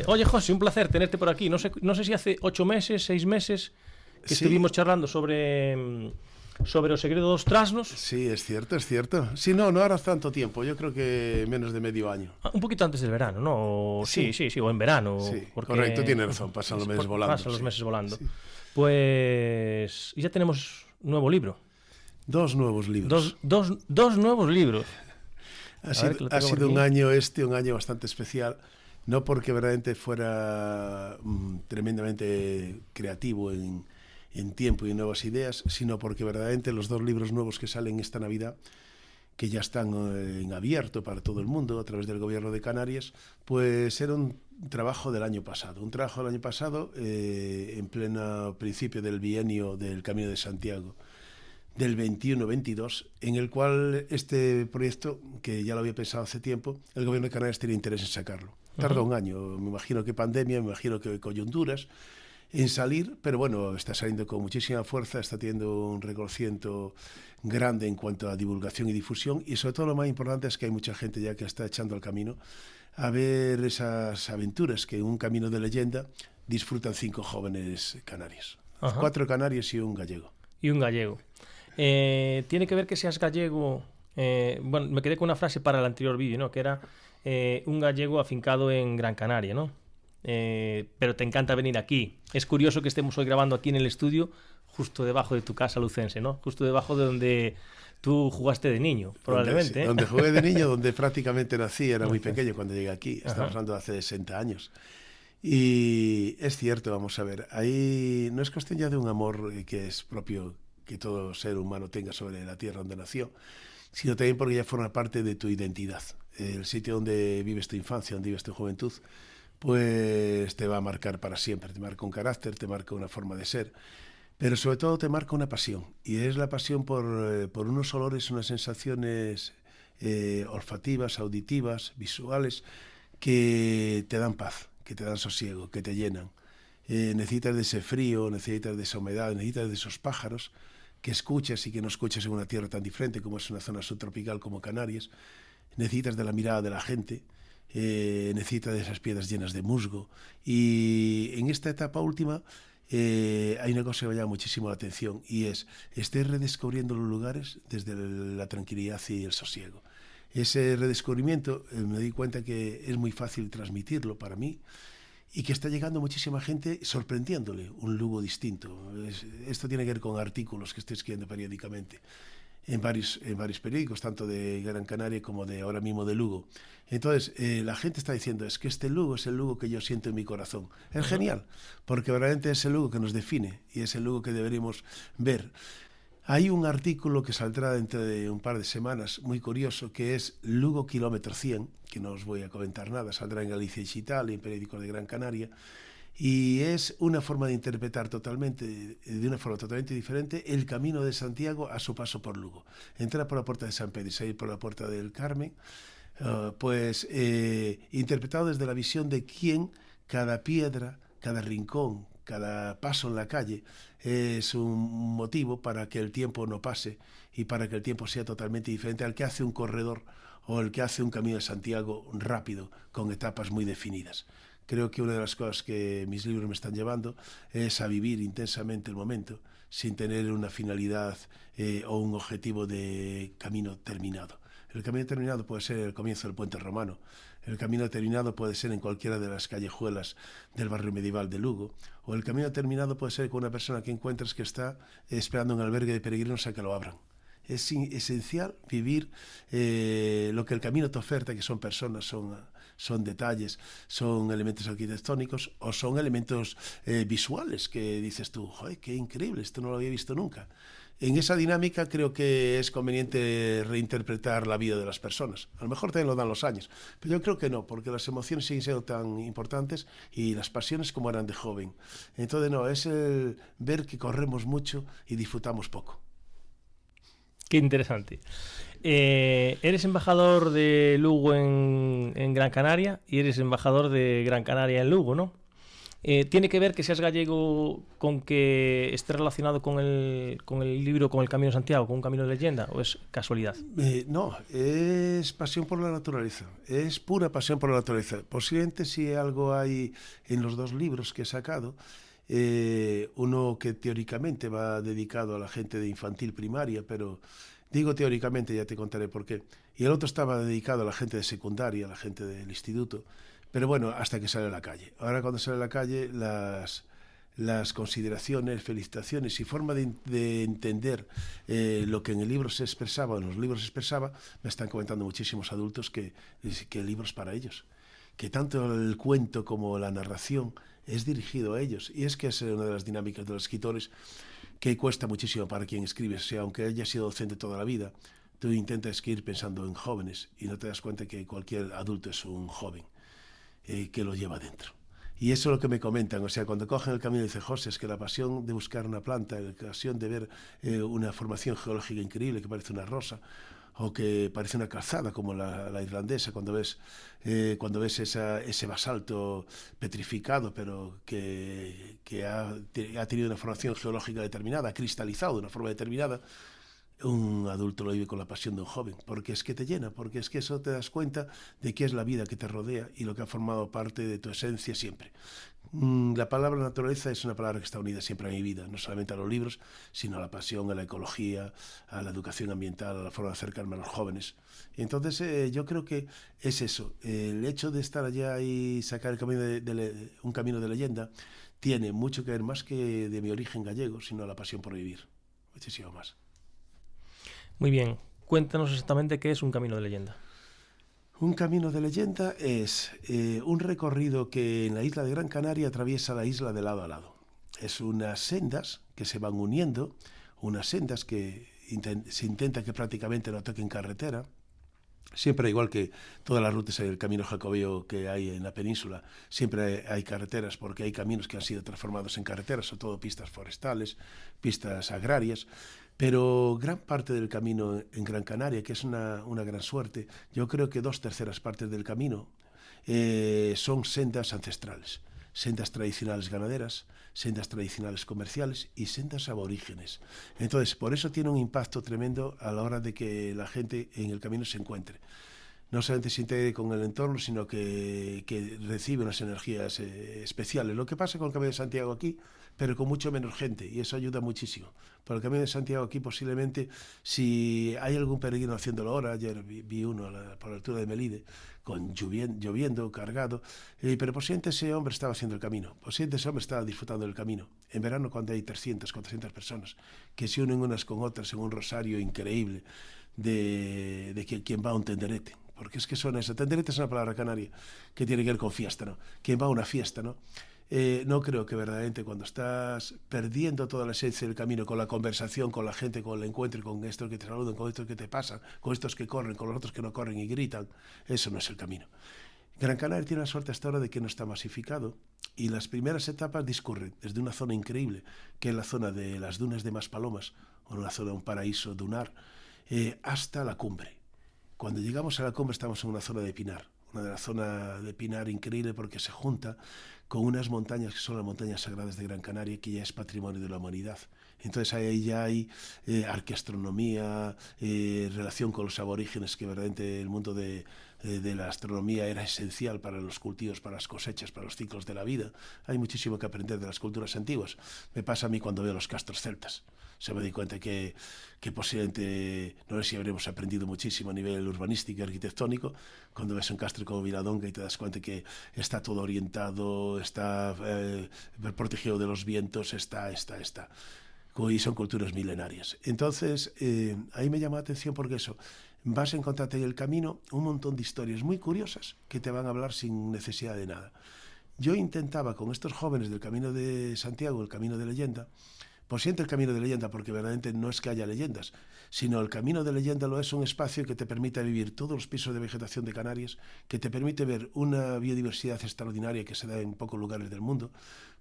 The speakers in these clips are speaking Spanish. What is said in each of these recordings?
Oye, José, un placer tenerte por aquí. No sé si hace 8 meses, 6 meses que estuvimos charlando sobre Os Segredos dos Trasnos. Sí, es cierto. Sí, no hará tanto tiempo. Yo creo que menos de medio año. Un poquito antes del verano, ¿no? Sí, o en verano. Sí, porque, correcto, tienes razón. Pasan los meses volando. Pasan los meses volando. Sí. Pues ya tenemos nuevo libro. 2 nuevos libros. Dos nuevos libros. Ha sido un año bastante especial, no porque verdaderamente fuera tremendamente creativo en tiempo y en nuevas ideas, sino porque verdaderamente los 2 libros nuevos que salen esta Navidad, que ya están en abierto para todo el mundo a través del Gobierno de Canarias, pues era un trabajo del año pasado. En pleno principio del bienio del Camino de Santiago, del 21-22, en el cual este proyecto, que ya lo había pensado hace tiempo, el Gobierno de Canarias tiene interés en sacarlo. Tarda un año, me imagino que pandemia, me imagino que coyunturas, en salir, pero bueno, está saliendo con muchísima fuerza, está teniendo un reconocimiento grande en cuanto a divulgación y difusión, y sobre todo lo más importante es que hay mucha gente ya que está echando el camino a ver esas aventuras que en un camino de leyenda disfrutan 5 jóvenes canarios. 4 canarios y un gallego. Tiene que ver que seas gallego. Bueno, me quedé con una frase para el anterior vídeo, ¿no? Que era un gallego afincado en Gran Canaria, ¿no? Pero te encanta venir aquí. Es curioso que estemos hoy grabando aquí en el estudio, justo debajo de tu casa lucense, ¿no? Justo debajo de donde tú jugaste de niño, probablemente. Donde jugué de niño, donde prácticamente nací, era muy pequeño cuando llegué aquí. Estamos hablando de hace 60 años. Y es cierto, vamos a ver, ahí no es cuestión ya de un amor que es propio que todo ser humano tenga sobre la tierra donde nació, sino también porque ya forma parte de tu identidad. El sitio donde vives tu infancia, donde vives tu juventud, pues te va a marcar para siempre, te marca un carácter, te marca una forma de ser, pero sobre todo te marca una pasión, y es la pasión por unos olores, unas sensaciones olfativas, auditivas, visuales, que te dan paz, que te dan sosiego, que te llenan. Necesitas de ese frío, necesitas de esa humedad, necesitas de esos pájaros que escuchas y que no escuchas en una tierra tan diferente como es una zona subtropical como Canarias. Necesitas de la mirada de la gente, necesitas de esas piedras llenas de musgo. Y en esta etapa última hay una cosa que me llama muchísimo la atención, y estoy redescubriendo los lugares desde la tranquilidad y el sosiego. Ese redescubrimiento me di cuenta que es muy fácil transmitirlo para mí, y que está llegando muchísima gente sorprendiéndole un Lugo distinto. Esto tiene que ver con artículos que estoy escribiendo periódicamente en varios periódicos, tanto de Gran Canaria como de ahora mismo de Lugo. Entonces, la gente está diciendo, es que este Lugo es el Lugo que yo siento en mi corazón. Es genial, porque verdaderamente es el Lugo que nos define y es el Lugo que deberíamos ver. Hay un artículo que saldrá dentro de un par de semanas, muy curioso, que es Lugo kilómetro 100, que no os voy a comentar nada, saldrá en Galicia Digital y en periódicos de Gran Canaria, y es una forma de interpretar de una forma totalmente diferente el camino de Santiago a su paso por Lugo. Entrar por la puerta de San Pedro y salir por la puerta del Carmen, interpretado desde la visión de quién, cada piedra, cada rincón, cada paso en la calle es un motivo para que el tiempo no pase y para que el tiempo sea totalmente diferente al que hace un corredor o el que hace un camino de Santiago rápido, con etapas muy definidas. Creo que una de las cosas que mis libros me están llevando es a vivir intensamente el momento, sin tener una finalidad o un objetivo de camino terminado. El camino terminado puede ser el comienzo del puente romano. El camino terminado puede ser en cualquiera de las callejuelas del barrio medieval de Lugo. O el camino terminado puede ser con una persona que encuentras que está esperando en un albergue de peregrinos a que lo abran. Es esencial vivir lo que el camino te oferta, que son personas, son detalles, son elementos arquitectónicos o son elementos visuales que dices tú, ¡joder, qué increíble! Esto no lo había visto nunca. En esa dinámica creo que es conveniente reinterpretar la vida de las personas. A lo mejor también lo dan los años, pero yo creo que no, porque las emociones siguen siendo tan importantes y las pasiones como eran de joven. Entonces no, es el ver que corremos mucho y disfrutamos poco. Qué interesante. Eres embajador de Lugo en Gran Canaria y eres embajador de Gran Canaria en Lugo, ¿no? ¿Tiene que ver que seas gallego con que esté relacionado con el libro, con el Camino de Santiago, con un camino de leyenda, o es casualidad? No, es pasión por la naturaleza, es pura pasión por la naturaleza. Posiblemente si algo hay en los dos libros que he sacado, uno que teóricamente va dedicado a la gente de infantil primaria, pero digo teóricamente, ya te contaré por qué, y el otro estaba dedicado a la gente de secundaria, a la gente del instituto, pero bueno, hasta que sale a la calle. Ahora cuando sale a la calle, las consideraciones, felicitaciones y forma de entender lo que en el libro se expresaba, en los libros se expresaba, me están comentando muchísimos adultos que el libro es para ellos, que tanto el cuento como la narración es dirigido a ellos. Y es que es una de las dinámicas de los escritores que cuesta muchísimo para quien escribe. O sea, aunque haya sido docente toda la vida, tú intentas escribir pensando en jóvenes y no te das cuenta que cualquier adulto es un joven que lo lleva dentro. Y eso es lo que me comentan, o sea, cuando cogen el camino dice José, es que la pasión de buscar una planta, la pasión de ver una formación geológica increíble que parece una rosa, o que parece una calzada como la irlandesa, cuando ves ese basalto petrificado, pero que ha tenido una formación geológica determinada, ha cristalizado de una forma determinada. Un adulto lo vive con la pasión de un joven, porque es que te llena, porque es que eso te das cuenta de qué es la vida que te rodea y lo que ha formado parte de tu esencia siempre. La palabra naturaleza es una palabra que está unida siempre a mi vida, no solamente a los libros, sino a la pasión, a la ecología, a la educación ambiental, a la forma de acercarme a los jóvenes. Y entonces yo creo que es eso, el hecho de estar allá y sacar el camino un camino de leyenda tiene mucho que ver más que de mi origen gallego, sino la pasión por vivir, muchísimo más. Muy bien, cuéntanos exactamente qué es un camino de leyenda. Un camino de leyenda es un recorrido que en la isla de Gran Canaria atraviesa la isla de lado a lado. Es unas sendas que se van uniendo, unas sendas que se intenta que prácticamente no toquen carretera. Siempre, igual que todas las rutas del camino jacobeo que hay en la península, siempre hay carreteras porque hay caminos que han sido transformados en carreteras, sobre todo pistas forestales, pistas agrarias. Pero gran parte del camino en Gran Canaria, que es una gran suerte, yo creo que 2/3 partes del camino son sendas ancestrales, sendas tradicionales ganaderas, sendas tradicionales comerciales y sendas aborígenes. Entonces, por eso tiene un impacto tremendo a la hora de que la gente en el camino se encuentre. No solamente se integre con el entorno, sino que recibe unas energías especiales. Lo que pasa con el Camino de Santiago aquí, pero con mucho menos gente, y eso ayuda muchísimo. Por el Camino de Santiago aquí, posiblemente, si hay algún peregrino haciéndolo ahora, ayer vi uno por la altura de Melide, lloviendo, cargado, pero posiblemente ese hombre estaba haciendo el camino, posiblemente ese hombre estaba disfrutando del camino. En verano, cuando hay 300, 400 personas que se unen unas con otras en un rosario increíble de quien va a un tenderete. Porque es que suena eso. Tenderete es una palabra canaria que tiene que ver con fiesta, ¿no? Quien va a una fiesta, ¿no? No creo que verdaderamente cuando estás perdiendo toda la esencia del camino con la conversación, con la gente, con el encuentro, con estos que te saludan, con estos que te pasan, con estos que corren, con los otros que no corren y gritan, eso no es el camino. Gran Canaria tiene la suerte hasta ahora de que no está masificado y las primeras etapas discurren desde una zona increíble, que es la zona de las dunas de Maspalomas, o una zona de un paraíso dunar, hasta la cumbre. Cuando llegamos a la cumbre estamos en una zona de pinar, una zona de pinar increíble porque se junta con unas montañas que son las montañas sagradas de Gran Canaria, que ya es patrimonio de la humanidad. Entonces ahí ya hay arqueastronomía, relación con los aborígenes, que verdaderamente el mundo de la astronomía era esencial para los cultivos, para las cosechas, para los ciclos de la vida. Hay muchísimo que aprender de las culturas antiguas. Me pasa a mí cuando veo los castros celtas. Se me doy cuenta que posiblemente, no sé si habremos aprendido muchísimo a nivel urbanístico y arquitectónico, cuando ves un castro como Viladonga y te das cuenta que está todo orientado, está protegido de los vientos, está. Y son culturas milenarias. Entonces, ahí me llama la atención porque eso, vas a encontrarte en el camino un montón de historias muy curiosas que te van a hablar sin necesidad de nada. Yo intentaba con estos jóvenes del Camino de Santiago, el Camino de Leyenda, por siente el Camino de Leyenda, porque verdaderamente no es que haya leyendas, sino el Camino de Leyenda lo es un espacio que te permite vivir todos los pisos de vegetación de Canarias, que te permite ver una biodiversidad extraordinaria que se da en pocos lugares del mundo,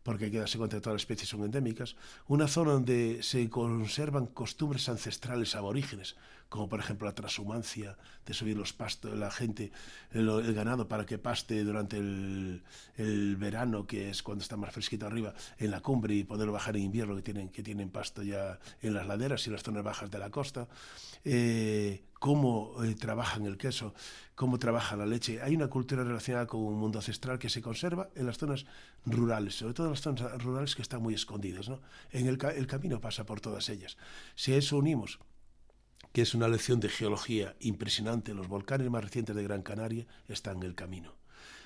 porque hay que darse cuenta que todas las especies son endémicas, una zona donde se conservan costumbres ancestrales aborígenes, como por ejemplo la transhumancia, de subir los pastos, la gente, el ganado para que paste durante el verano, que es cuando está más fresquito arriba, en la cumbre, y poderlo bajar en invierno, que tienen pasto ya en las laderas y las zonas bajas de la costa. Cómo trabajan el queso, cómo trabaja la leche. Hay una cultura relacionada con un mundo ancestral que se conserva en las zonas rurales, sobre todo en las zonas rurales que están muy escondidas, ¿no? El camino pasa por todas ellas. Si a eso unimos que es una lección de geología impresionante, los volcanes más recientes de Gran Canaria están en el camino.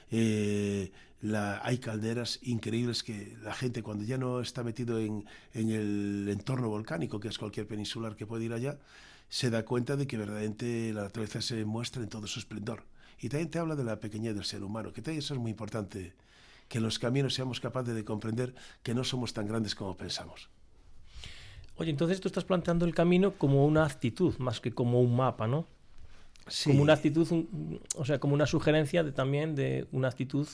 Hay calderas increíbles que la gente, cuando ya no está metido en el entorno volcánico, que es cualquier peninsular que puede ir allá, se da cuenta de que verdaderamente la naturaleza se muestra en todo su esplendor. Y también te habla de la pequeñez del ser humano, que eso es muy importante, que en los caminos seamos capaces de comprender que no somos tan grandes como pensamos. Oye, entonces tú estás planteando el camino como una actitud, más que como un mapa, ¿no? Sí. Como una actitud, o sea, como una sugerencia también de una actitud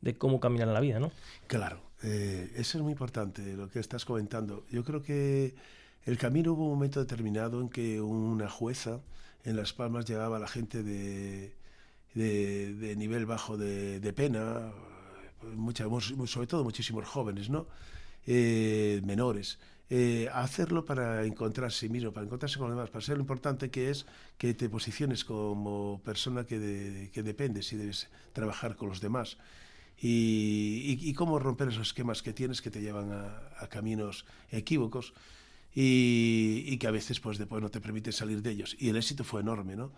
de cómo caminar en la vida, ¿no? Claro, eso es muy importante, lo que estás comentando. Yo creo que el camino hubo un momento determinado en que una jueza en Las Palmas llevaba a la gente de nivel bajo de pena, sobre todo muchísimos jóvenes, ¿no? Menores, a hacerlo para encontrarse mismo, para encontrarse con los demás, para ser lo importante que es que te posiciones como persona que dependes y debes trabajar con los demás. Y cómo romper esos esquemas que tienes que te llevan a caminos equívocos y que a veces pues después no te permiten salir de ellos. Y el éxito fue enorme, ¿no?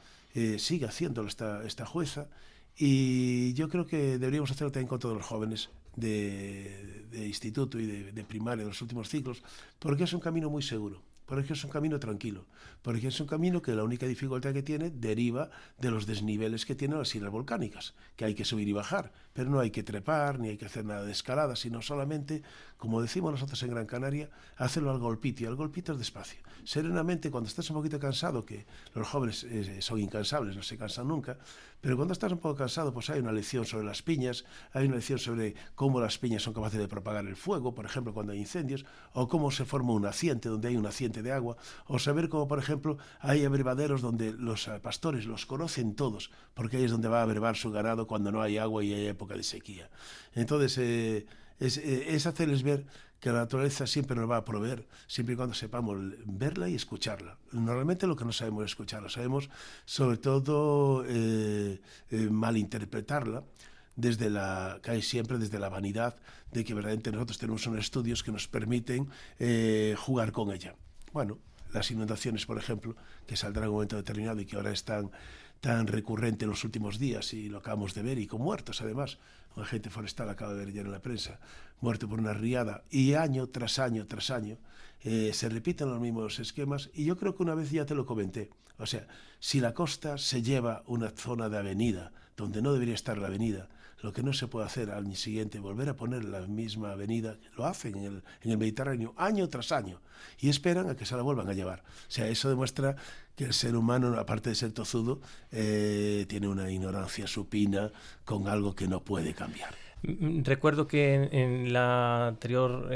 Sigue haciéndolo esta jueza, y yo creo que deberíamos hacerlo también con todos los jóvenes de instituto y de primaria, de los últimos ciclos, porque es un camino muy seguro, porque es un camino tranquilo, porque es un camino que la única dificultad que tiene deriva de los desniveles que tienen las islas volcánicas, que hay que subir y bajar, pero no hay que trepar, ni hay que hacer nada de escalada, sino solamente, como decimos nosotros en Gran Canaria, hacerlo al golpito, y al golpito es despacio. Serenamente, cuando estás un poquito cansado, que los jóvenes son incansables, no se cansan nunca, pero cuando estás un poco cansado, pues hay una lección sobre las piñas, hay una lección sobre cómo las piñas son capaces de propagar el fuego, por ejemplo, cuando hay incendios, o cómo se forma un naciente donde hay un naciente de agua, o saber cómo, por ejemplo, hay abrevaderos donde los pastores los conocen todos, porque ahí es donde va a abrevar su ganado cuando no hay agua y hay época de sequía. Entonces, es hacerles ver que la naturaleza siempre nos va a proveer, siempre y cuando sepamos verla y escucharla. Normalmente lo que no sabemos es escucharla, sabemos sobre todo malinterpretarla, casi siempre desde la vanidad de que verdaderamente nosotros tenemos unos estudios que nos permiten jugar con ella. Bueno, las inundaciones, por ejemplo, que saldrán en un momento determinado y que ahora están tan recurrente en los últimos días, y lo acabamos de ver, y con muertos además. Un agente forestal acaba de ver ya en la prensa, muerto por una riada, y año tras año tras año se repiten los mismos esquemas. Y yo creo que una vez ya te lo comenté, o sea, si la costa se lleva una zona de avenida donde no debería estar la avenida, lo que no se puede hacer al año siguiente, volver a poner la misma avenida. Lo hacen en el Mediterráneo año tras año y esperan a que se la vuelvan a llevar. O sea, eso demuestra que el ser humano, aparte de ser tozudo, tiene una ignorancia supina con algo que no puede cambiar. Recuerdo que en la anterior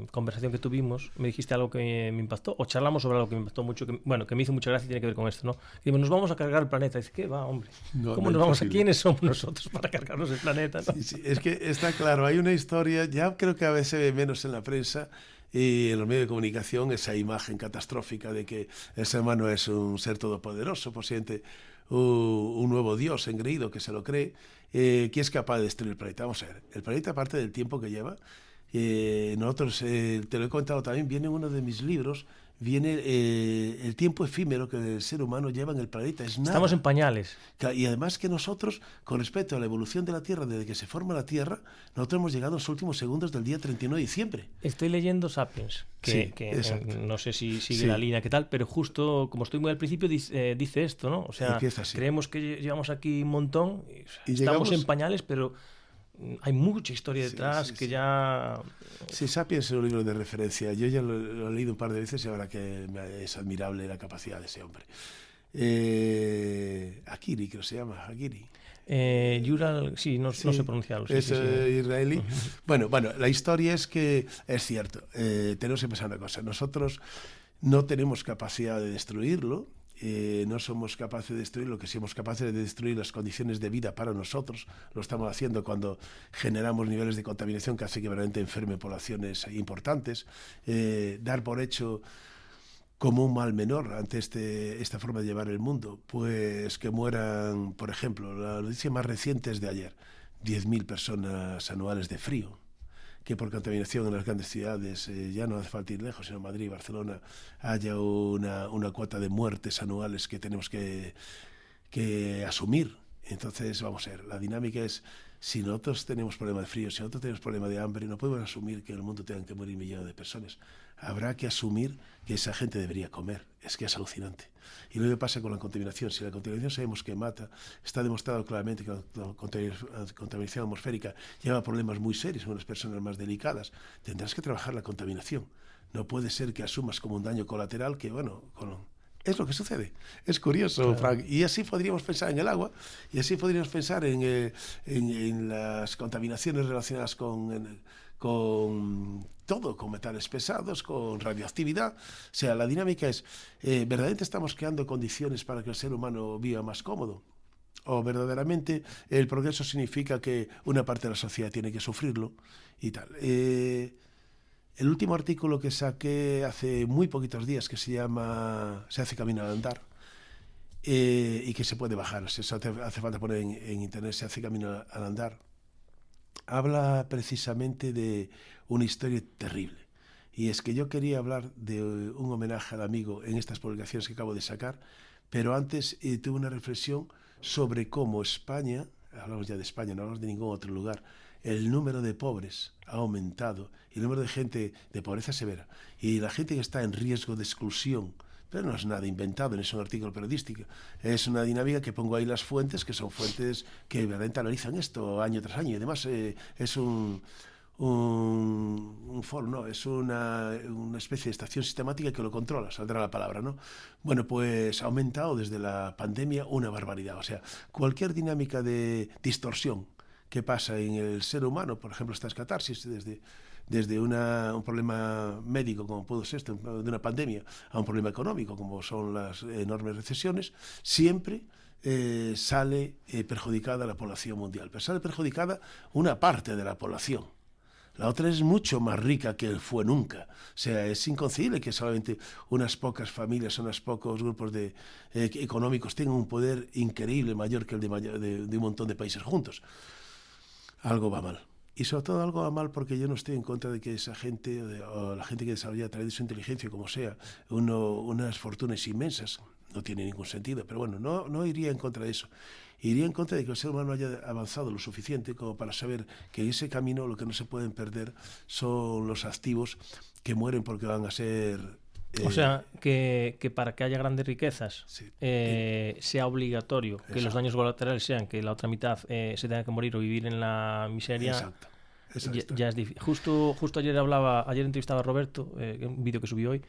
conversación que tuvimos me dijiste algo que me impactó, o charlamos sobre algo que me impactó mucho, que me hizo mucha gracia y tiene que ver con esto, ¿no? Dijimos, nos vamos a cargar el planeta. Dice, ¿qué va, hombre? ¿Cómo nos vamos a? ¿Quiénes somos nosotros para cargarnos el planeta, ¿no? Sí, es que está claro, hay una historia, ya creo que a veces se ve menos en la prensa y en los medios de comunicación, esa imagen catastrófica de que el ser humano es un ser todopoderoso, posiblemente un nuevo Dios engreído que se lo cree, que es capaz de destruir el planeta. Vamos a ver, el planeta, aparte del tiempo que lleva, nosotros, te lo he contado también, viene en uno de mis libros, viene el tiempo efímero que el ser humano lleva en el planeta. Es nada. Estamos en pañales. Y además que nosotros, con respecto a la evolución de la Tierra, desde que se forma la Tierra, nosotros hemos llegado a los últimos segundos del día 31 de diciembre. Estoy leyendo Sapiens, que no sé si sigue la línea que tal, pero justo como estoy muy al principio dice esto, ¿no? O sea, creemos que llevamos aquí un montón, y estamos en pañales, pero hay mucha historia detrás que ya... Sí, Sapiens es un libro de referencia. Yo ya lo he leído un par de veces y ahora que es admirable la capacidad de ese hombre. Akiri, creo que se llama, Akiri. Yural, sí, no sé pronunciarlo. Es israelí. Bueno, la historia es que es cierto. Tenemos que pensar una cosa. Nosotros no tenemos capacidad de destruirlo. No somos capaces de destruir lo que somos capaces de destruir las condiciones de vida para nosotros. Lo estamos haciendo cuando generamos niveles de contaminación que hace que realmente enfermen poblaciones importantes. Dar por hecho como un mal menor ante esta forma de llevar el mundo, pues que mueran, por ejemplo, la noticia más reciente es de ayer, 10.000 personas anuales de frío, que por contaminación en las grandes ciudades, ya no hace falta ir lejos, sino Madrid y Barcelona, haya una cuota de muertes anuales que tenemos que asumir. Entonces, vamos a ver, la dinámica es, si nosotros tenemos problema de frío, si nosotros tenemos problema de hambre, no podemos asumir que en el mundo tengan que morir millones de personas. Habrá que asumir que esa gente debería comer. Es que es alucinante. Y lo que pasa con la contaminación, si la contaminación sabemos que mata, está demostrado claramente que la contaminación atmosférica lleva problemas muy serios en las personas más delicadas. Tendrás que trabajar la contaminación. No puede ser que asumas como un daño colateral que, bueno, es lo que sucede. Es curioso, claro. Frank. Y así podríamos pensar en el agua, y así podríamos pensar en las contaminaciones relacionadas con todo, con metales pesados, con radioactividad. O sea, la dinámica es, ¿verdaderamente estamos creando condiciones para que el ser humano viva más cómodo? ¿O verdaderamente el progreso significa que una parte de la sociedad tiene que sufrirlo? Y tal. El último artículo que saqué hace muy poquitos días, que se llama Se hace camino al andar, y que se puede bajar, hace falta poner en internet, Se hace camino al andar, habla precisamente de una historia terrible. Y es que yo quería hablar de un homenaje al amigo en estas publicaciones que acabo de sacar, pero antes tuve una reflexión sobre cómo España, hablamos ya de España, no hablamos de ningún otro lugar, el número de pobres ha aumentado y el número de gente de pobreza severa y la gente que está en riesgo de exclusión, pero no es nada inventado, no es un artículo periodístico, es una dinámica que pongo ahí las fuentes, que son fuentes que realmente analizan esto año tras año, y además es un foro, no, es una especie de estación sistemática que lo controla, saldrá la palabra, ¿no? Bueno, pues ha aumentado desde la pandemia una barbaridad, o sea, cualquier dinámica de distorsión que pasa en el ser humano, por ejemplo, estas catarsis, desde un problema médico como pudo ser esto, de una pandemia, a un problema económico como son las enormes recesiones, siempre sale perjudicada la población mundial, pero sale perjudicada una parte de la población. La otra es mucho más rica que fue nunca. O sea, es inconcebible que solamente unas pocas familias, unos pocos grupos económicos tengan un poder increíble, mayor que el de un montón de países juntos. Algo va mal. Y sobre todo algo va mal porque yo no estoy en contra de que esa gente, o la gente que desarrolla a través de su inteligencia, como sea, unas fortunas inmensas. No tiene ningún sentido. Pero bueno, no iría en contra de eso. Iría en contra de que el ser humano haya avanzado lo suficiente como para saber que en ese camino lo que no se pueden perder son los activos que mueren porque van a ser... O sea, que para que haya grandes riquezas sea obligatorio que los daños colaterales sean que la otra mitad se tenga que morir o vivir en la miseria. Exacto. Ya es difícil. Justo ayer entrevistaba a Roberto, un vídeo que subí hoy.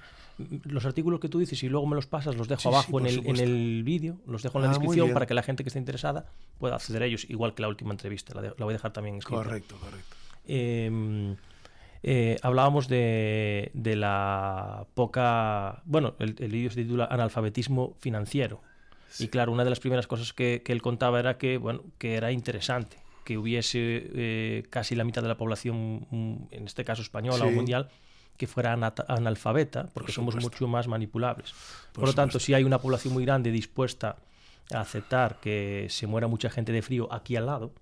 Los artículos que tú dices y luego me los pasas, los dejo abajo en el vídeo, los dejo en la descripción para que la gente que esté interesada pueda acceder a ellos, igual que la última entrevista. La voy a dejar también escrita. Correcto. Hablábamos de la poca... Bueno, el vídeo se titula Analfabetismo financiero. Sí. Y claro, una de las primeras cosas que él contaba era que era interesante que hubiese casi la mitad de la población, en este caso española o mundial, que fuera analfabeta, porque somos mucho más manipulables. Por lo tanto, si hay una población muy grande dispuesta a aceptar que se muera mucha gente de frío aquí al lado,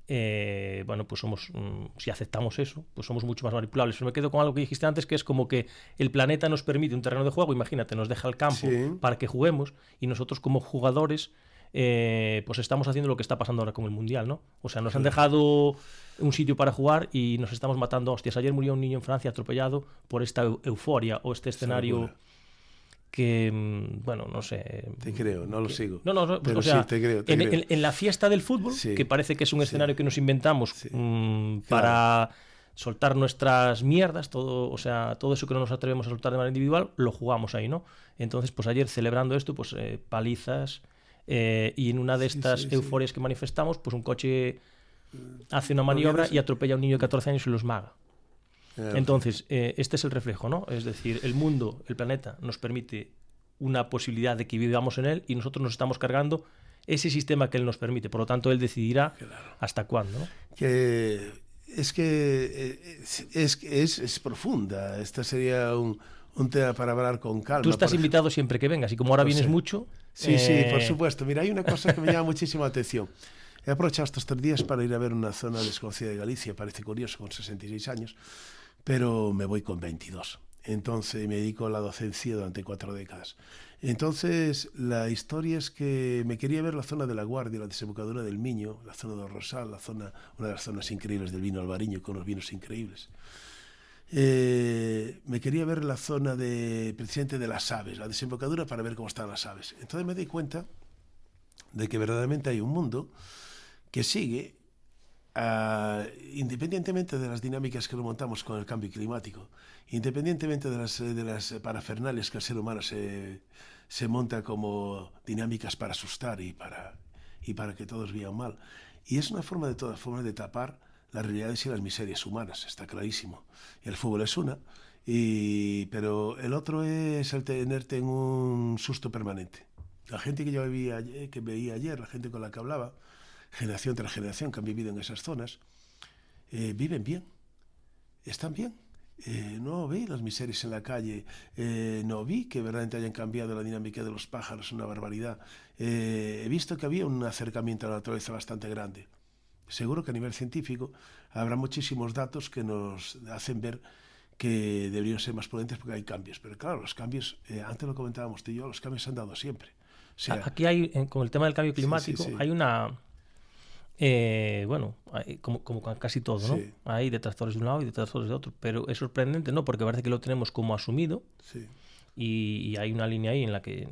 pues si aceptamos eso, pues somos mucho más manipulables. Pero me quedo con algo que dijiste antes, que es como que el planeta nos permite un terreno de juego, imagínate, nos deja el campo para que juguemos, y nosotros como jugadores pues estamos haciendo lo que está pasando ahora con el Mundial, ¿no? O sea, nos han dejado un sitio para jugar y nos estamos matando a hostias. Ayer murió un niño en Francia atropellado por esta euforia o este escenario que, bueno, no sé... Te creo, no lo sigo. No, pero o sea, sí, te creo. En la fiesta del fútbol, que parece que es un escenario que nos inventamos para soltar nuestras mierdas, todo eso que no nos atrevemos a soltar de manera individual, lo jugamos ahí, ¿no? Entonces, pues ayer celebrando esto, pues palizas, y en una de estas euforias que manifestamos, pues un coche hace una maniobra y atropella a un niño de 14 años y lo esmaga. Entonces, este es el reflejo, ¿no? Es decir, el mundo, el planeta, nos permite una posibilidad de que vivamos en él y nosotros nos estamos cargando ese sistema que él nos permite. Por lo tanto, él decidirá hasta cuándo, ¿no? Es profunda. Esta sería un tema para hablar con calma. Tú estás invitado siempre que vengas y como ahora vienes mucho... Sí, por supuesto. Mira, hay una cosa que me llama muchísimo la atención. He aprovechado estos 3 días para ir a ver una zona desconocida de Galicia. Parece curioso, con 66 años, pero me voy con 22. Entonces me dedico a la docencia durante 4 décadas. Entonces la historia es que me quería ver la zona de La Guardia, la desembocadura del Miño, la zona de Rosal, una de las zonas increíbles del vino albariño, con los vinos increíbles. Me quería ver la zona precisamente de las aves, la desembocadura, para ver cómo están las aves. Entonces me di cuenta de que verdaderamente hay un mundo que sigue, independientemente de las dinámicas que montamos con el cambio climático, independientemente de las parafernales que el ser humano se monta como dinámicas para asustar y para que todos vean mal. Y es una forma de todas formas de tapar las realidades y las miserias humanas, está clarísimo. El fútbol es una, pero el otro es el tenerte en un susto permanente. La gente que yo veía ayer, la gente con la que hablaba, generación tras generación que han vivido en esas zonas, viven bien, están bien. No vi las miserias en la calle, no vi que verdaderamente hayan cambiado la dinámica de los pájaros, una barbaridad. He visto que había un acercamiento a la naturaleza bastante grande. Seguro que a nivel científico habrá muchísimos datos que nos hacen ver que deberían ser más prudentes porque hay cambios. Pero claro, los cambios, antes lo comentábamos tú y yo, los cambios se han dado siempre. O sea, aquí hay, con el tema del cambio climático, hay una... como con casi todo, ¿no? Sí. Hay detractores de un lado y detractores de otro, pero es sorprendente, ¿no? Porque parece que lo tenemos como asumido y hay una línea ahí en la que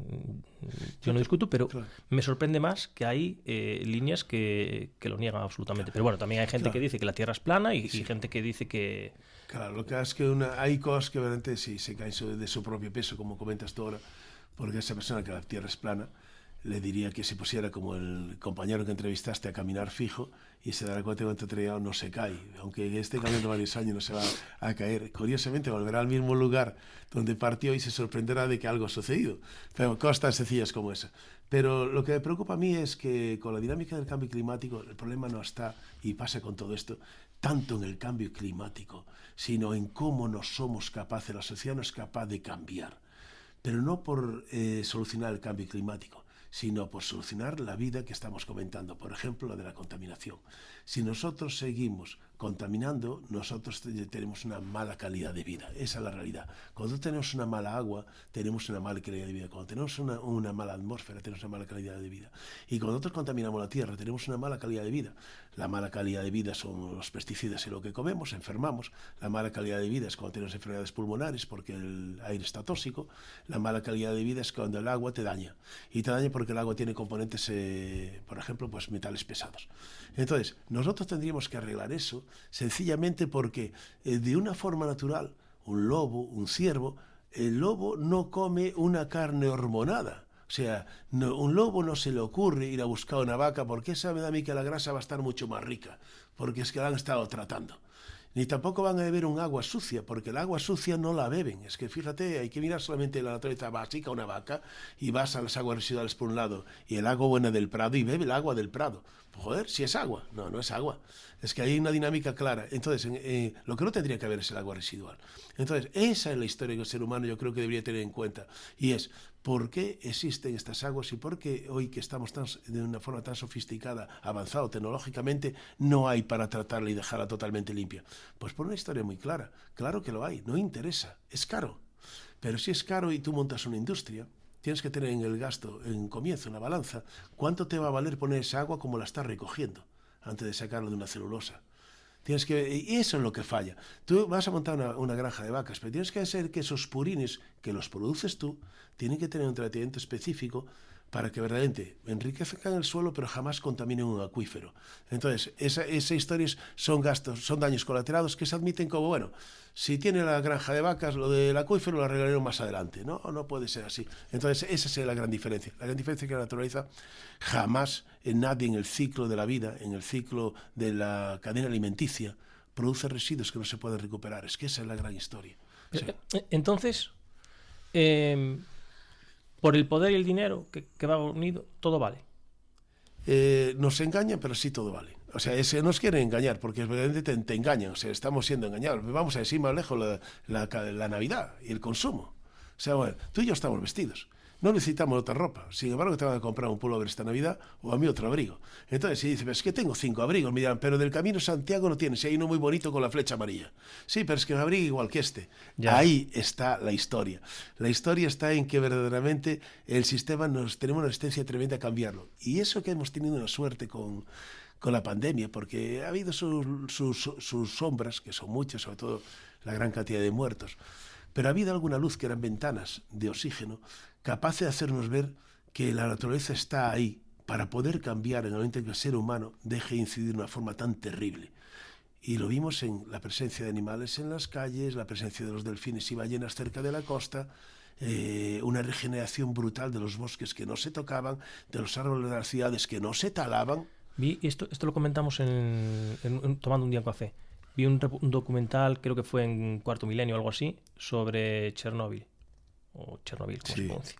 yo no discuto, pero me sorprende más que hay líneas que lo niegan absolutamente. Pero bueno, también hay gente que dice que la Tierra es plana y gente que dice que... Claro, lo que es que hay cosas que realmente sí se caen de su propio peso, como comentas tú ahora, porque esa persona que la Tierra es plana le diría que se pusiera como el compañero que entrevistaste a caminar fijo y se dará cuenta que cuando te no se cae, aunque esté caminando varios años no se va a caer. Curiosamente volverá al mismo lugar donde partió y se sorprenderá de que algo ha sucedido. Pero cosas tan sencillas como esa. Pero lo que me preocupa a mí es que con la dinámica del cambio climático el problema no está, y pasa con todo esto, tanto en el cambio climático, sino en cómo no somos capaces, la sociedad no es capaz de cambiar. Pero no por solucionar el cambio climático, sino por solucionar la vida que estamos comentando, por ejemplo, la de la contaminación. Si nosotros seguimos contaminando, nosotros tenemos una mala calidad de vida. Esa es la realidad. Cuando tenemos una mala agua, tenemos una mala calidad de vida. Cuando tenemos una mala atmósfera, tenemos una mala calidad de vida. Y cuando nosotros contaminamos la tierra, tenemos una mala calidad de vida. La mala calidad de vida son los pesticidas y lo que comemos, enfermamos. La mala calidad de vida es cuando tenemos enfermedades pulmonares porque el aire está tóxico. La mala calidad de vida es cuando el agua te daña. Y te daña porque el agua tiene componentes, por ejemplo, pues metales pesados. Entonces, nosotros tendríamos que arreglar eso sencillamente porque de una forma natural, un lobo, un ciervo, el lobo no come una carne hormonada. O sea, un lobo no se le ocurre ir a buscar una vaca porque sabe a mí que la grasa va a estar mucho más rica, porque es que la han estado tratando. Ni tampoco van a beber un agua sucia, porque el agua sucia no la beben. Es que fíjate, hay que mirar solamente la naturaleza básica, una vaca, y vas a las aguas residuales por un lado, y el agua buena del prado, y bebe el agua del prado. Pues, joder, si es agua. No, no es agua. Es que hay una dinámica clara. Entonces, lo que no tendría que haber es el agua residual. Entonces, esa es la historia que el ser humano yo creo que debería tener en cuenta. Y es, ¿por qué existen estas aguas y por qué hoy que estamos de una forma tan sofisticada, avanzado tecnológicamente, no hay para tratarla y dejarla totalmente limpia? Pues por una historia muy clara. Claro que lo hay, no interesa, es caro. Pero si es caro y tú montas una industria, tienes que tener en el gasto, en comienzo, una balanza, ¿cuánto te va a valer poner esa agua como la estás recogiendo antes de sacarlo de una celulosa? Y eso es lo que falla. Tú vas a montar una granja de vacas, pero tienes que hacer que esos purines que los produces tú tienen que tener un tratamiento específico para que verdaderamente enriquezcan el suelo, pero jamás contaminen un acuífero. Entonces, esas historias son gastos, son daños colaterales que se admiten como, bueno, si tiene la granja de vacas, lo del acuífero lo arreglaremos más adelante. No, no puede ser así. Entonces, esa es la gran diferencia. La gran diferencia es que la naturaleza jamás, en nadie en el ciclo de la vida, en el ciclo de la cadena alimenticia, produce residuos que no se pueden recuperar. Es que esa es la gran historia. O sea, entonces, por el poder y el dinero que va unido, todo vale. Nos engañan, pero sí todo vale. O sea, nos quieren engañar, porque verdaderamente te engañan. O sea, estamos siendo engañados. Vamos a decir más lejos la Navidad y el consumo. O sea, bueno, tú y yo estamos vestidos. No necesitamos otra ropa. Sin embargo, te van a comprar un pullover esta Navidad o a mí otro abrigo. Entonces, si dices, es que tengo 5 abrigos, me dirán, pero del Camino de Santiago no tienes. Y hay uno muy bonito con la flecha amarilla. Sí, pero es que me abrigo igual que este. Ya. Ahí está la historia. La historia está en que verdaderamente el sistema tenemos una resistencia tremenda a cambiarlo. Y eso que hemos tenido una suerte con la pandemia, porque ha habido sus sombras, que son muchas, sobre todo la gran cantidad de muertos. Pero ha habido alguna luz que eran ventanas de oxígeno capaz de hacernos ver que la naturaleza está ahí para poder cambiar en el momento en que el ser humano deje de incidir de una forma tan terrible. Y lo vimos en la presencia de animales en las calles, la presencia de los delfines y ballenas cerca de la costa, una regeneración brutal de los bosques que no se tocaban, de los árboles de las ciudades que no se talaban. Esto lo comentamos tomando un día en café. Vi un documental, creo que fue en Cuarto Milenio o algo así, sobre Chernóbil. O Chernobyl, como se pronuncia.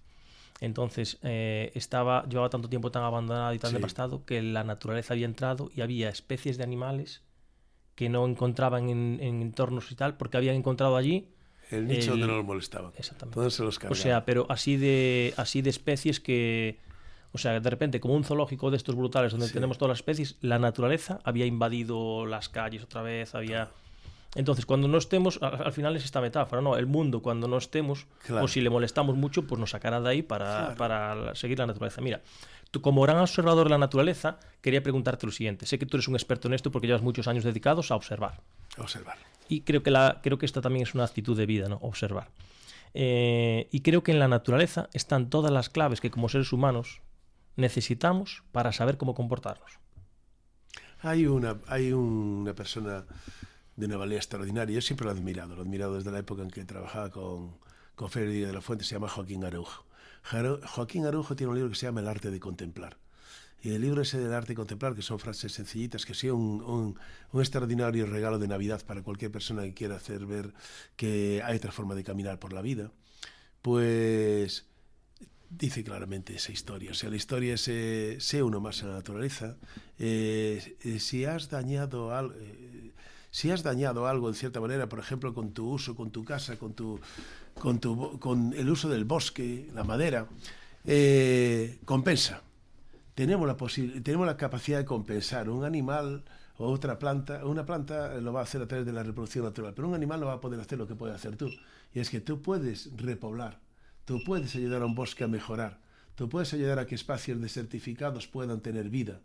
Entonces, llevaba tanto tiempo tan abandonado y tan devastado que la naturaleza había entrado y había especies de animales que no encontraban en entornos y tal, porque habían encontrado allí el nicho donde no los molestaban. Exactamente. Todos se los cargaban. O sea, pero así de especies que... O sea, de repente, como un zoológico de estos brutales donde tenemos todas las especies, la naturaleza había invadido las calles otra vez, había... Entonces, cuando no estemos, al final es esta metáfora, ¿no? El mundo, cuando no estemos, o si le molestamos mucho, pues nos sacará de ahí para seguir la naturaleza. Mira, tú como gran observador de la naturaleza, quería preguntarte lo siguiente. Sé que tú eres un experto en esto porque llevas muchos años dedicados a observar. Observar. Y creo que esta también es una actitud de vida, ¿no? Observar. Y creo que en la naturaleza están todas las claves que como seres humanos necesitamos para saber cómo comportarnos. Hay una persona de una valía extraordinaria. Yo siempre lo he admirado desde la época en que trabajaba con Félix de la Fuente. Se llama Joaquín Araujo. Joaquín Araujo tiene un libro que se llama El arte de contemplar. Y el libro ese del arte de contemplar, que son frases sencillitas, que sea un extraordinario regalo de Navidad para cualquier persona que quiera hacer ver que hay otra forma de caminar por la vida, pues dice claramente esa historia. O sea, la historia es sé uno más en la naturaleza. Si has dañado algo... Si has dañado algo en cierta manera, por ejemplo, con tu uso, con tu casa, con el uso del bosque, la madera, compensa. Tenemos la capacidad de compensar. Un animal o una planta lo va a hacer a través de la reproducción natural, pero un animal no va a poder hacer lo que puedes hacer tú. Y es que tú puedes repoblar, tú puedes ayudar a un bosque a mejorar, tú puedes ayudar a que espacios desertificados puedan tener vida.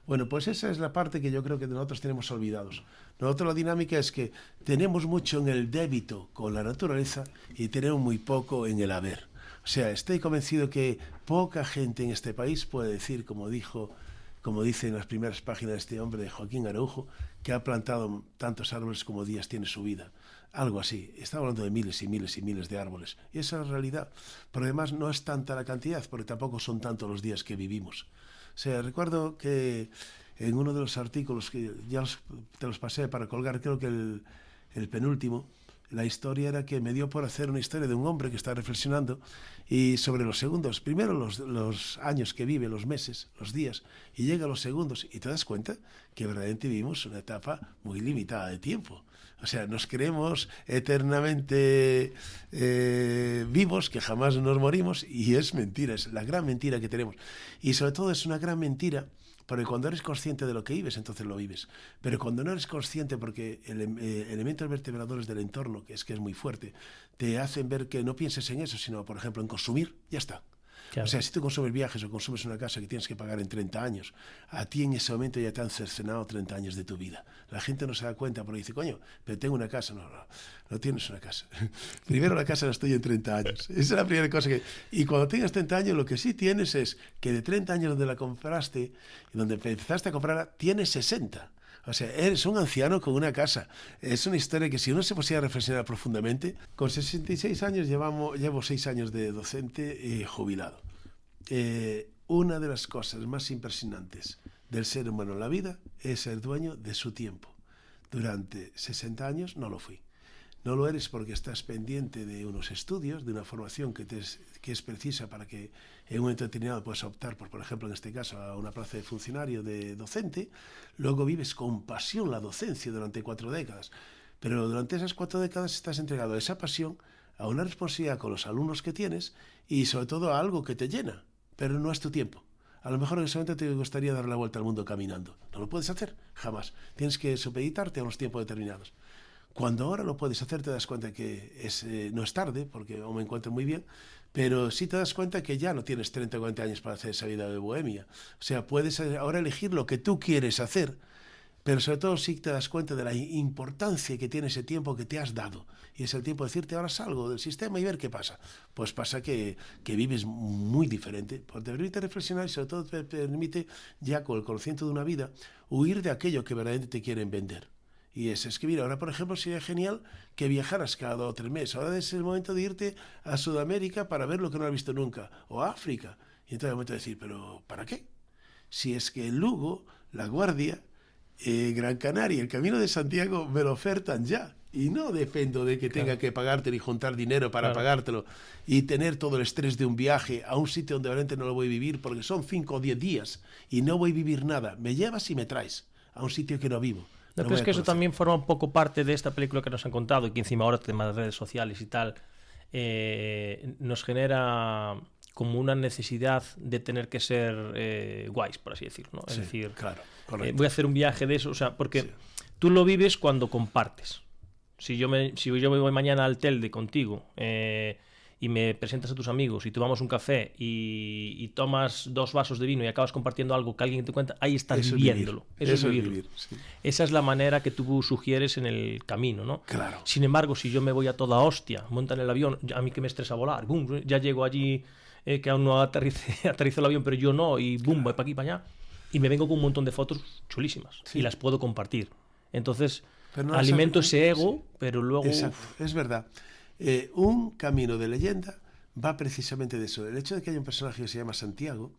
Bueno, pues esa es la parte que yo creo que nosotros tenemos olvidados. Nosotros la dinámica es que tenemos mucho en el débito con la naturaleza y tenemos muy poco en el haber. O sea, estoy convencido que poca gente en este país puede decir, como dice en las primeras páginas de este hombre, de Joaquín Araujo, que ha plantado tantos árboles como días tiene su vida. Algo así. Estamos hablando de miles y miles y miles de árboles. Y esa es la realidad. Pero además no es tanta la cantidad, porque tampoco son tantos los días que vivimos. O sea, recuerdo que en uno de los artículos que ya te los pasé para colgar, creo que el penúltimo, la historia era que me dio por hacer una historia de un hombre que está reflexionando y sobre los segundos, primero los años que vive, los meses, los días, y llega a los segundos y te das cuenta que verdaderamente vivimos una etapa muy limitada de tiempo. O sea, nos creemos eternamente vivos, que jamás nos morimos, y es mentira, es la gran mentira que tenemos. Y sobre todo es una gran mentira, porque cuando eres consciente de lo que vives, entonces lo vives. Pero cuando no eres consciente, porque elementos vertebradores del entorno, que es muy fuerte, te hacen ver que no pienses en eso, sino, por ejemplo, en consumir, ya está. Claro. O sea, si tú consumes viajes o consumes una casa que tienes que pagar en 30 años, a ti en ese momento ya te han cercenado 30 años de tu vida. La gente no se da cuenta porque dice, coño, pero tengo una casa. No tienes una casa. Primero la casa la estoy en 30 años. Esa es la primera cosa que... Y cuando tengas 30 años, lo que sí tienes es que de 30 años donde la compraste, donde empezaste a comprarla, tienes 60. O sea, eres un anciano con una casa. Es una historia que si uno se pusiera a reflexionar profundamente, con 66 años llevo 6 años de docente jubilado. Una de las cosas más impresionantes del ser humano en la vida es ser dueño de su tiempo. Durante 60 años no lo fui. No lo eres porque estás pendiente de unos estudios, de una formación que es precisa para que en un momento determinado puedas optar, por ejemplo, en este caso, a una plaza de funcionario, de docente. Luego vives con pasión la docencia durante 4 décadas. Pero durante esas 4 décadas estás entregado a esa pasión, a una responsabilidad con los alumnos que tienes y sobre todo a algo que te llena, pero no es tu tiempo. A lo mejor en ese momento te gustaría dar la vuelta al mundo caminando. No lo puedes hacer, jamás. Tienes que supeditarte a unos tiempos determinados. Cuando ahora lo puedes hacer, te das cuenta que no es tarde, porque aún me encuentro muy bien, pero sí te das cuenta que ya no tienes 30 o 40 años para hacer esa vida de bohemia. O sea, puedes ahora elegir lo que tú quieres hacer, pero sobre todo sí te das cuenta de la importancia que tiene ese tiempo que te has dado. Y es el tiempo de decirte, ahora salgo del sistema y ver qué pasa. Pues pasa que vives muy diferente. Pues te permite reflexionar y sobre todo te permite, ya con el conocimiento de una vida, huir de aquello que verdaderamente te quieren vender. Y es escribir. Ahora, por ejemplo, sería genial que viajaras cada 2 o 3 meses. Ahora es el momento de irte a Sudamérica para ver lo que no has visto nunca, o a África. Y entonces es el momento de decir, ¿pero para qué? Si es que Lugo, La Guardia, Gran Canaria, el Camino de Santiago me lo ofertan ya. Y no dependo de que tenga que pagarte ni juntar dinero para pagártelo y tener todo el estrés de un viaje a un sitio donde realmente no lo voy a vivir porque son 5 o 10 días y no voy a vivir nada. Me llevas y me traes a un sitio que no vivo. ¿No crees que eso también forma un poco parte de esta película que nos han contado y que encima ahora temas de redes sociales y tal nos genera como una necesidad de tener que ser guays, por así decirlo, ¿no? Es decir, claro, voy a hacer un viaje de eso, o sea, porque tú lo vives cuando compartes. Si yo me voy mañana al Telde contigo y me presentas a tus amigos y tomamos un café y tomas 2 vasos de vino y acabas compartiendo algo que alguien te cuenta, ahí estás eso viviéndolo. Eso es vivir. Sí. Esa es la manera que tú sugieres en el camino, ¿no? Claro. Sin embargo, si yo me voy a toda hostia, montan el avión, a mí que me estresa volar, boom, ya llego allí, que aún no aterrizo el avión, pero yo no, y boom, voy para aquí, para allá, y me vengo con un montón de fotos chulísimas y las puedo compartir. Entonces, no alimento ese ego, pero luego... Exacto, es verdad. Un camino de leyenda va precisamente de eso. El hecho de que haya un personaje que se llama Santiago,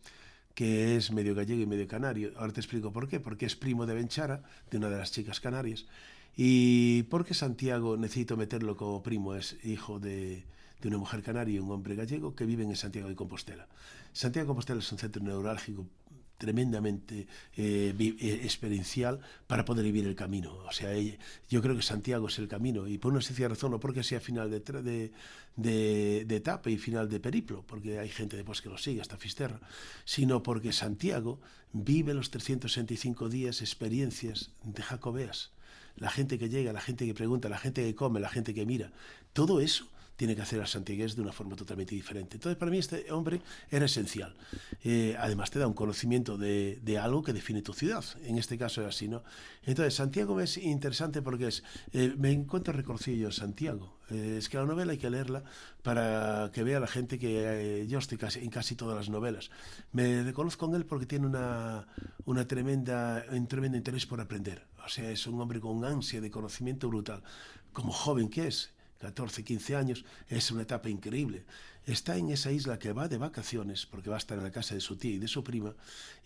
que es medio gallego y medio canario, ahora te explico por qué, porque es primo de Benchara, de una de las chicas canarias, y porque Santiago, necesito meterlo como primo, es hijo de una mujer canaria y un hombre gallego que viven en Santiago de Compostela. Santiago de Compostela es un centro neurálgico tremendamente experiencial para poder vivir el camino. O sea, yo creo que Santiago es el camino, y por una sencilla razón, no porque sea final de etapa y final de periplo, porque hay gente después que lo sigue hasta Fisterra, sino porque Santiago vive los 365 días experiencias de jacobeas. La gente que llega, la gente que pregunta, la gente que come, la gente que mira, todo eso tiene que hacer a santiagués de una forma totalmente diferente. Entonces, para mí este hombre era esencial. Además, te da un conocimiento de algo que define tu ciudad. En este caso es así, ¿no? Entonces, Santiago es interesante porque me encuentro reconocido en Santiago. Es que la novela hay que leerla para que vea la gente que yo estoy en casi todas las novelas. Me reconozco en él porque tiene un tremendo interés por aprender. O sea, es un hombre con ansia de conocimiento brutal. Como joven que es, 14, 15 años, es una etapa increíble. Está en esa isla que va de vacaciones, porque va a estar en la casa de su tía y de su prima,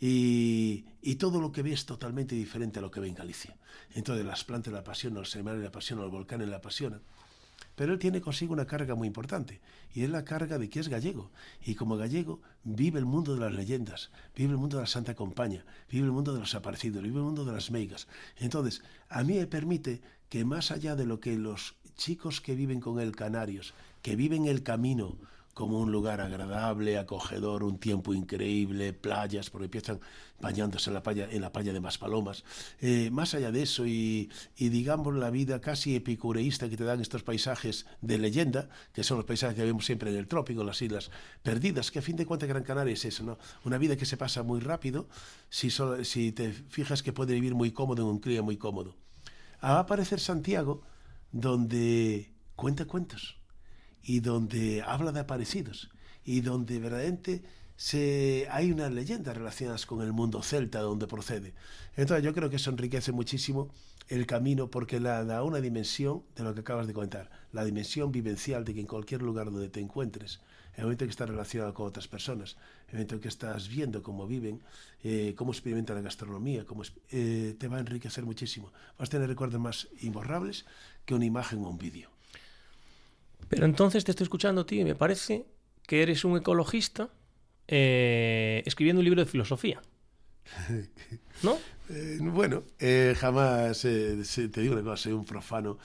y todo lo que ve es totalmente diferente a lo que ve en Galicia. Entonces las plantas la apasionan, los animales la apasionan, los volcanes la apasionan. Pero él tiene consigo una carga muy importante, y es la carga de que es gallego, y como gallego vive el mundo de las leyendas, vive el mundo de la Santa Compaña, vive el mundo de los aparecidos, vive el mundo de las meigas. Entonces, a mí me permite que más allá de lo que los chicos que viven con él canarios, que viven el camino como un lugar agradable, acogedor, un tiempo increíble, playas, porque empiezan bañándose en la playa de Maspalomas. Más allá de eso y digamos la vida casi epicureísta que te dan estos paisajes de leyenda, que son los paisajes que vemos siempre en el trópico, las islas perdidas, que a fin de cuentas Gran Canaria es eso, ¿no? Una vida que se pasa muy rápido si te fijas que puede vivir muy cómodo en un clima muy cómodo. Va a aparecer Santiago, donde cuenta cuentos y donde habla de aparecidos y donde verdaderamente hay unas leyendas relacionadas con el mundo celta donde procede. Entonces yo creo que eso enriquece muchísimo el camino porque da una dimensión de lo que acabas de comentar, la dimensión vivencial de que en cualquier lugar donde te encuentres, en el momento que estás relacionado con otras personas, en el momento que estás viendo cómo viven, cómo experimentan la gastronomía, te va a enriquecer muchísimo. Vas a tener recuerdos más imborrables que una imagen o un vídeo. Pero entonces te estoy escuchando, tío, y me parece que eres un ecologista escribiendo un libro de filosofía. ¿No? Bueno, jamás, te digo una cosa, soy un profano.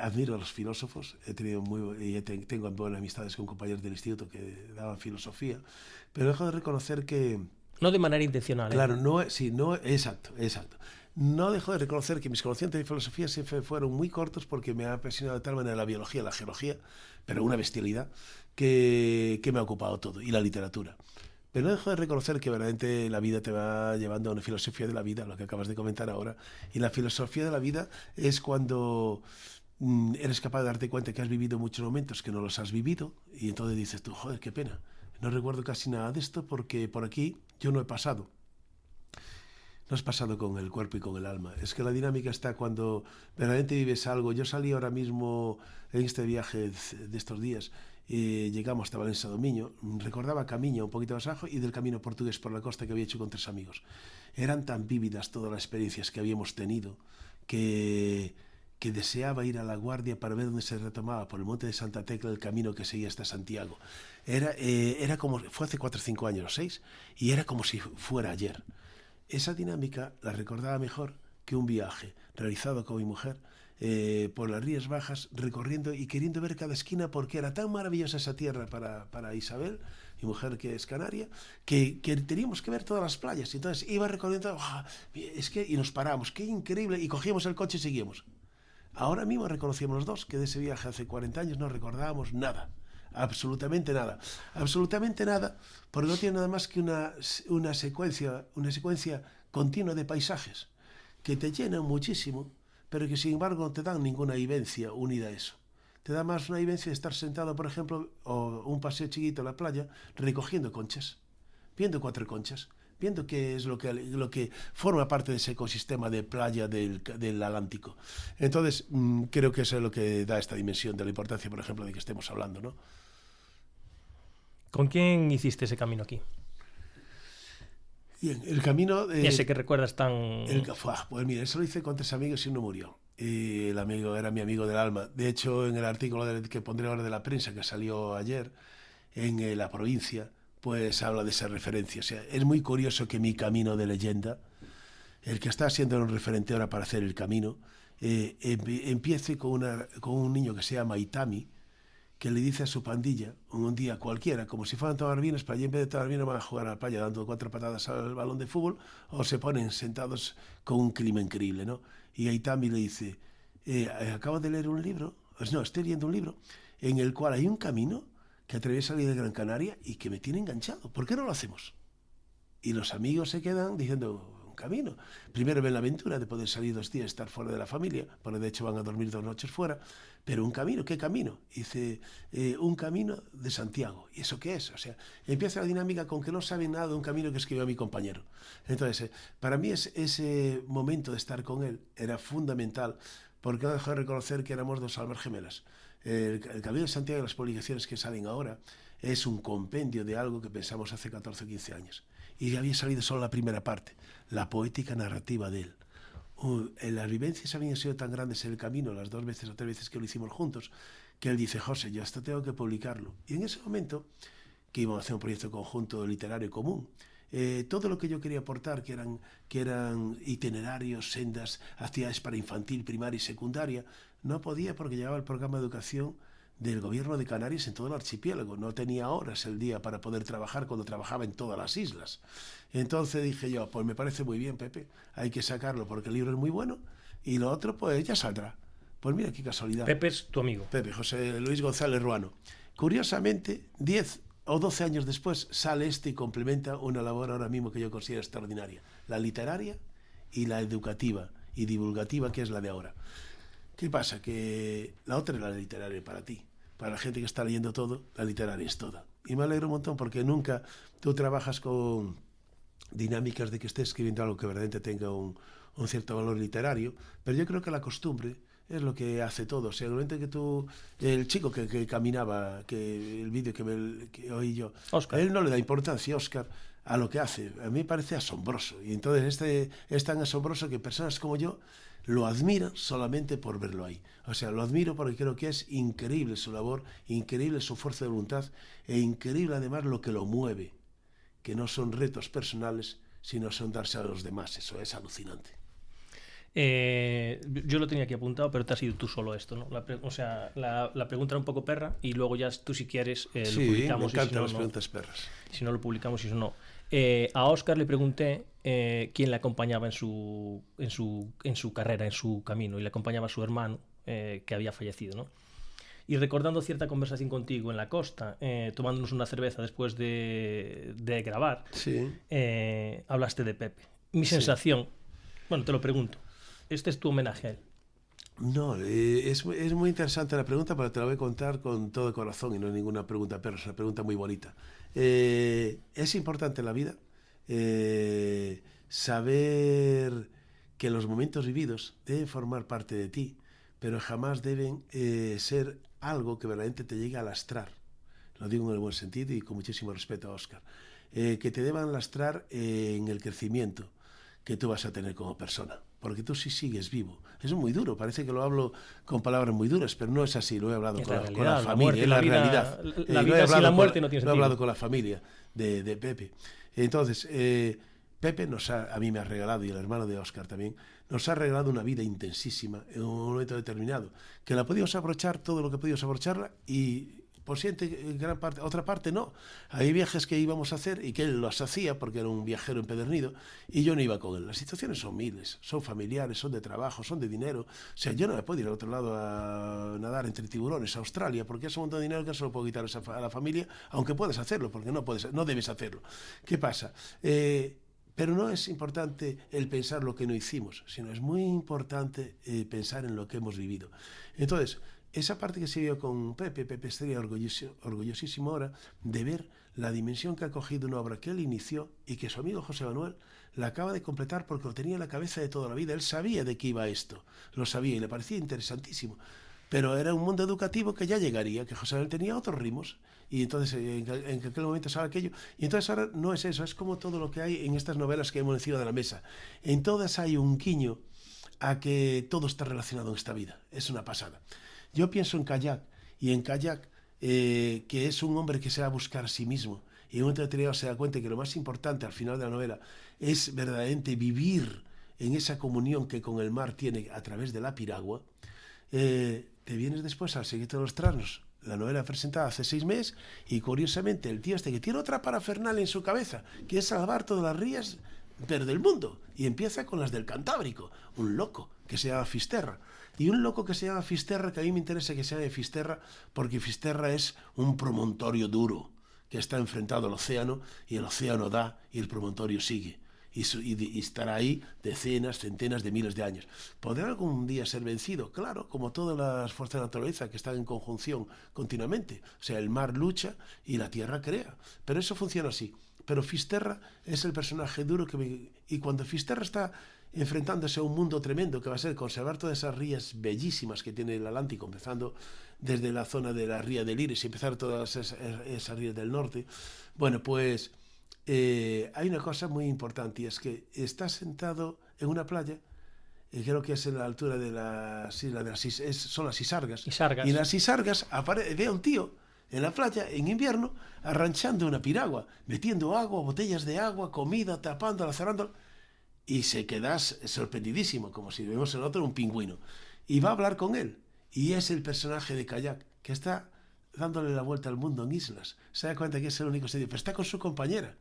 Admiro a los filósofos, tengo buenas amistades con compañeros del instituto que daban filosofía, pero dejo de reconocer que... No de manera intencional. Claro, exacto. No dejo de reconocer que mis conocimientos de filosofía siempre fueron muy cortos porque me ha apasionado de tal manera la biología, la geología, pero una bestialidad que me ha ocupado todo, y la literatura. Pero no dejo de reconocer que verdaderamente la vida te va llevando a una filosofía de la vida, lo que acabas de comentar ahora. Y la filosofía de la vida es cuando eres capaz de darte cuenta que has vivido muchos momentos que no los has vivido y entonces dices tú, joder, qué pena. No recuerdo casi nada de esto porque por aquí yo no he pasado. No has pasado con el cuerpo y con el alma. Es que la dinámica está cuando verdaderamente vives algo. Yo salí ahora mismo en este viaje de estos días. Llegamos hasta Valencia Domiño, recordaba Camiño un poquito más abajo y del camino portugués por la costa que había hecho con 3 amigos. Eran tan vívidas todas las experiencias que habíamos tenido que deseaba ir a La Guardia para ver dónde se retomaba por el monte de Santa Tecla el camino que seguía hasta Santiago. Era como, fue hace 4 o 5 años o 6, y era como si fuera ayer. Esa dinámica la recordaba mejor que un viaje realizado con mi mujer por las Rías Bajas, recorriendo y queriendo ver cada esquina porque era tan maravillosa esa tierra para Isabel, mi mujer que es canaria, que teníamos que ver todas las playas. Y entonces iba recorriendo, y nos paramos, qué increíble, y cogíamos el coche y seguíamos. Ahora mismo reconocíamos los dos que de ese viaje hace 40 años no recordábamos nada. Absolutamente nada, porque no tiene nada más que una secuencia continua de paisajes que te llenan muchísimo, pero que sin embargo no te dan ninguna vivencia unida a eso. Te da más una vivencia de estar sentado, por ejemplo, o un paseo chiquito a la playa, recogiendo conchas, viendo 4 conchas, viendo qué es lo que forma parte de ese ecosistema de playa del Atlántico. Entonces, creo que eso es lo que da esta dimensión de la importancia, por ejemplo, de que estemos hablando, ¿no? ¿Con quién hiciste ese camino aquí? Bien, el camino... ese que recuerdas tan... Pues mira, eso lo hice con 3 amigos y uno murió. Y el amigo era mi amigo del alma. De hecho, en el artículo que pondré ahora de la prensa, que salió ayer, en La Provincia, pues habla de esa referencia. O sea, es muy curioso que mi camino de leyenda, el que está siendo un referente ahora para hacer el camino, empiece con un niño que se llama Itami, que le dice a su pandilla, un día cualquiera, como si fueran a tomar vinos, pero allí en vez de tomar vino van a jugar a la playa dando 4 patadas al balón de fútbol, o se ponen sentados con un clima increíble, ¿no? Y Itami le dice, acabo de leer un libro, estoy leyendo un libro, en el cual hay un camino que atraviesa la isla de Gran Canaria y que me tiene enganchado. ¿Por qué no lo hacemos? Y los amigos se quedan diciendo, un camino. Primero ven la aventura de poder salir 2 días, estar fuera de la familia, porque de hecho van a dormir 2 noches fuera, pero un camino, ¿qué camino? Dice, un camino de Santiago. ¿Y eso qué es? O sea, empieza la dinámica con que no saben nada de un camino que escribió mi compañero. Entonces, para mí ese momento de estar con él era fundamental, porque no dejó de reconocer que éramos 2 almas gemelas. El Camino de Santiago y las publicaciones que salen ahora es un compendio de algo que pensamos hace 14 o 15 años. Y había salido solo la primera parte, la poética narrativa de él. Las vivencias habían sido tan grandes en el camino, las 2 veces o 3 veces que lo hicimos juntos, que él dice, José, yo hasta tengo que publicarlo. Y en ese momento, que íbamos a hacer un proyecto conjunto literario común, todo lo que yo quería aportar, que eran itinerarios, sendas, actividades para infantil, primaria y secundaria, no podía porque llevaba el programa de educación del gobierno de Canarias en todo el archipiélago. No tenía horas el día para poder trabajar cuando trabajaba en todas las islas. Entonces dije yo, pues me parece muy bien, Pepe, hay que sacarlo porque el libro es muy bueno y lo otro pues ya saldrá. Pues mira qué casualidad. Pepe es tu amigo. Pepe, José Luis González Ruano. Curiosamente, 10 o 12 años después sale y complementa una labor ahora mismo que yo considero extraordinaria, la literaria y la educativa y divulgativa, que es la de ahora. ¿Qué pasa? Que la otra es la literaria para ti. Para la gente que está leyendo todo, la literaria es toda. Y me alegro un montón porque nunca tú trabajas con dinámicas de que estés escribiendo algo que verdaderamente tenga un cierto valor literario, pero yo creo que la costumbre es lo que hace todo. O sea, el momento que tú... El chico que caminaba, que el vídeo que oí yo, Óscar. a él no le da importancia, Óscar, a lo que hace. A mí me parece asombroso. Y entonces es tan asombroso que personas como yo lo admiran solamente por verlo ahí. O sea, lo admiro porque creo que es increíble su labor, increíble su fuerza de voluntad e increíble además lo que lo mueve, que no son retos personales, sino son darse a los demás. Eso es alucinante. Yo lo tenía aquí apuntado, pero te has ido tú solo esto, ¿no? La pregunta era un poco perra y luego ya tú si quieres Sí, lo publicamos. me encantan si no, las preguntas perras. Si no lo publicamos y si no. A Óscar le pregunté quién le acompañaba en su carrera, en su camino, y le acompañaba a su hermano que había fallecido, ¿no? Y recordando cierta conversación contigo en la costa, tomándonos una cerveza después de grabar, Sí. Hablaste de Pepe. Mi sensación, bueno, te lo pregunto, este es tu homenaje a él. No, es muy interesante la pregunta, pero te la voy a contar con todo el corazón y no es ninguna pregunta, pero es una pregunta muy bonita. Es importante en la vida saber que los momentos vividos deben formar parte de ti, pero jamás deben ser algo que verdaderamente te llegue a lastrar. Lo digo en el buen sentido y con muchísimo respeto a Óscar. Que te deban lastrar en el crecimiento que tú vas a tener como persona, porque tú sí sigues vivo. Es muy duro, parece que lo hablo con palabras muy duras, pero no es así, lo he hablado con la familia, es la realidad. La vida sin la muerte no tiene sentido. Lo he hablado con la familia de Pepe. Entonces, Pepe a mí me ha regalado, y el hermano de Óscar también, nos ha regalado una vida intensísima en un momento determinado, que la podíamos aprovechar todo lo que podíamos aprovecharla y... Por cierto, gran parte, otra parte no. Hay viajes que íbamos a hacer y que él los hacía porque era un viajero empedernido y yo no iba con él. Las situaciones son miles, son familiares, son de trabajo, son de dinero. O sea, yo no me puedo ir al otro lado a nadar entre tiburones a Australia porque es un montón de dinero que no se lo puedo quitar a la familia, aunque puedes hacerlo, porque no debes hacerlo. ¿Qué pasa? Pero no es importante el pensar lo que no hicimos, sino es muy importante pensar en lo que hemos vivido. Entonces, esa parte que se vio con Pepe estaría orgullosísimo ahora de ver la dimensión que ha cogido una obra que él inició y que su amigo José Manuel la acaba de completar porque lo tenía en la cabeza de toda la vida. Él sabía de qué iba esto, lo sabía y le parecía interesantísimo. Pero era un mundo educativo que ya llegaría, que José Manuel tenía otros ritmos y entonces en aquel momento sale aquello. Y entonces ahora no es eso, es como todo lo que hay en estas novelas que hemos encima de la mesa. En todas hay un guiño a que todo está relacionado en esta vida. Es una pasada. Yo pienso en Kayak, y en Kayak, que es un hombre que se va a buscar a sí mismo, y en un momento determinado se da cuenta que lo más importante al final de la novela es verdaderamente vivir en esa comunión que con el mar tiene a través de la piragua. Te vienes después al Secreto de los Trasnos, la novela presentada hace 6 meses, y curiosamente el tío que tiene otra parafernalia en su cabeza, que es salvar todas las rías del mundo, y empieza con las del Cantábrico, un loco que se llama Fisterra. Y un loco que se llama Fisterra, que a mí me interesa que se llame Fisterra, porque Fisterra es un promontorio duro, que está enfrentado al océano, y el océano da, y el promontorio sigue. Y estará ahí decenas, centenas de miles de años. ¿Podrá algún día ser vencido? Claro, como todas las fuerzas de la naturaleza que están en conjunción continuamente. O sea, el mar lucha y la tierra crea. Pero eso funciona así. Pero Fisterra es el personaje duro y cuando Fisterra está enfrentándose a un mundo tremendo que va a ser conservar todas esas rías bellísimas que tiene el Atlántico, empezando desde la zona de la ría del Iris y empezar todas esas rías del norte. Bueno, pues hay una cosa muy importante y es que está sentado en una playa, creo que es en la altura de las islas, son las Isargas. Y en las Isargas ve a un tío en la playa, en invierno, arranchando una piragua, metiendo agua, botellas de agua, comida, tapándola, cerrándola, y se quedas sorprendidísimo, como si vemos en otro un pingüino. Y va a hablar con él, y es el personaje de Kayak, que está dándole la vuelta al mundo en islas. Se da cuenta que es el único sitio, pero está con su compañera,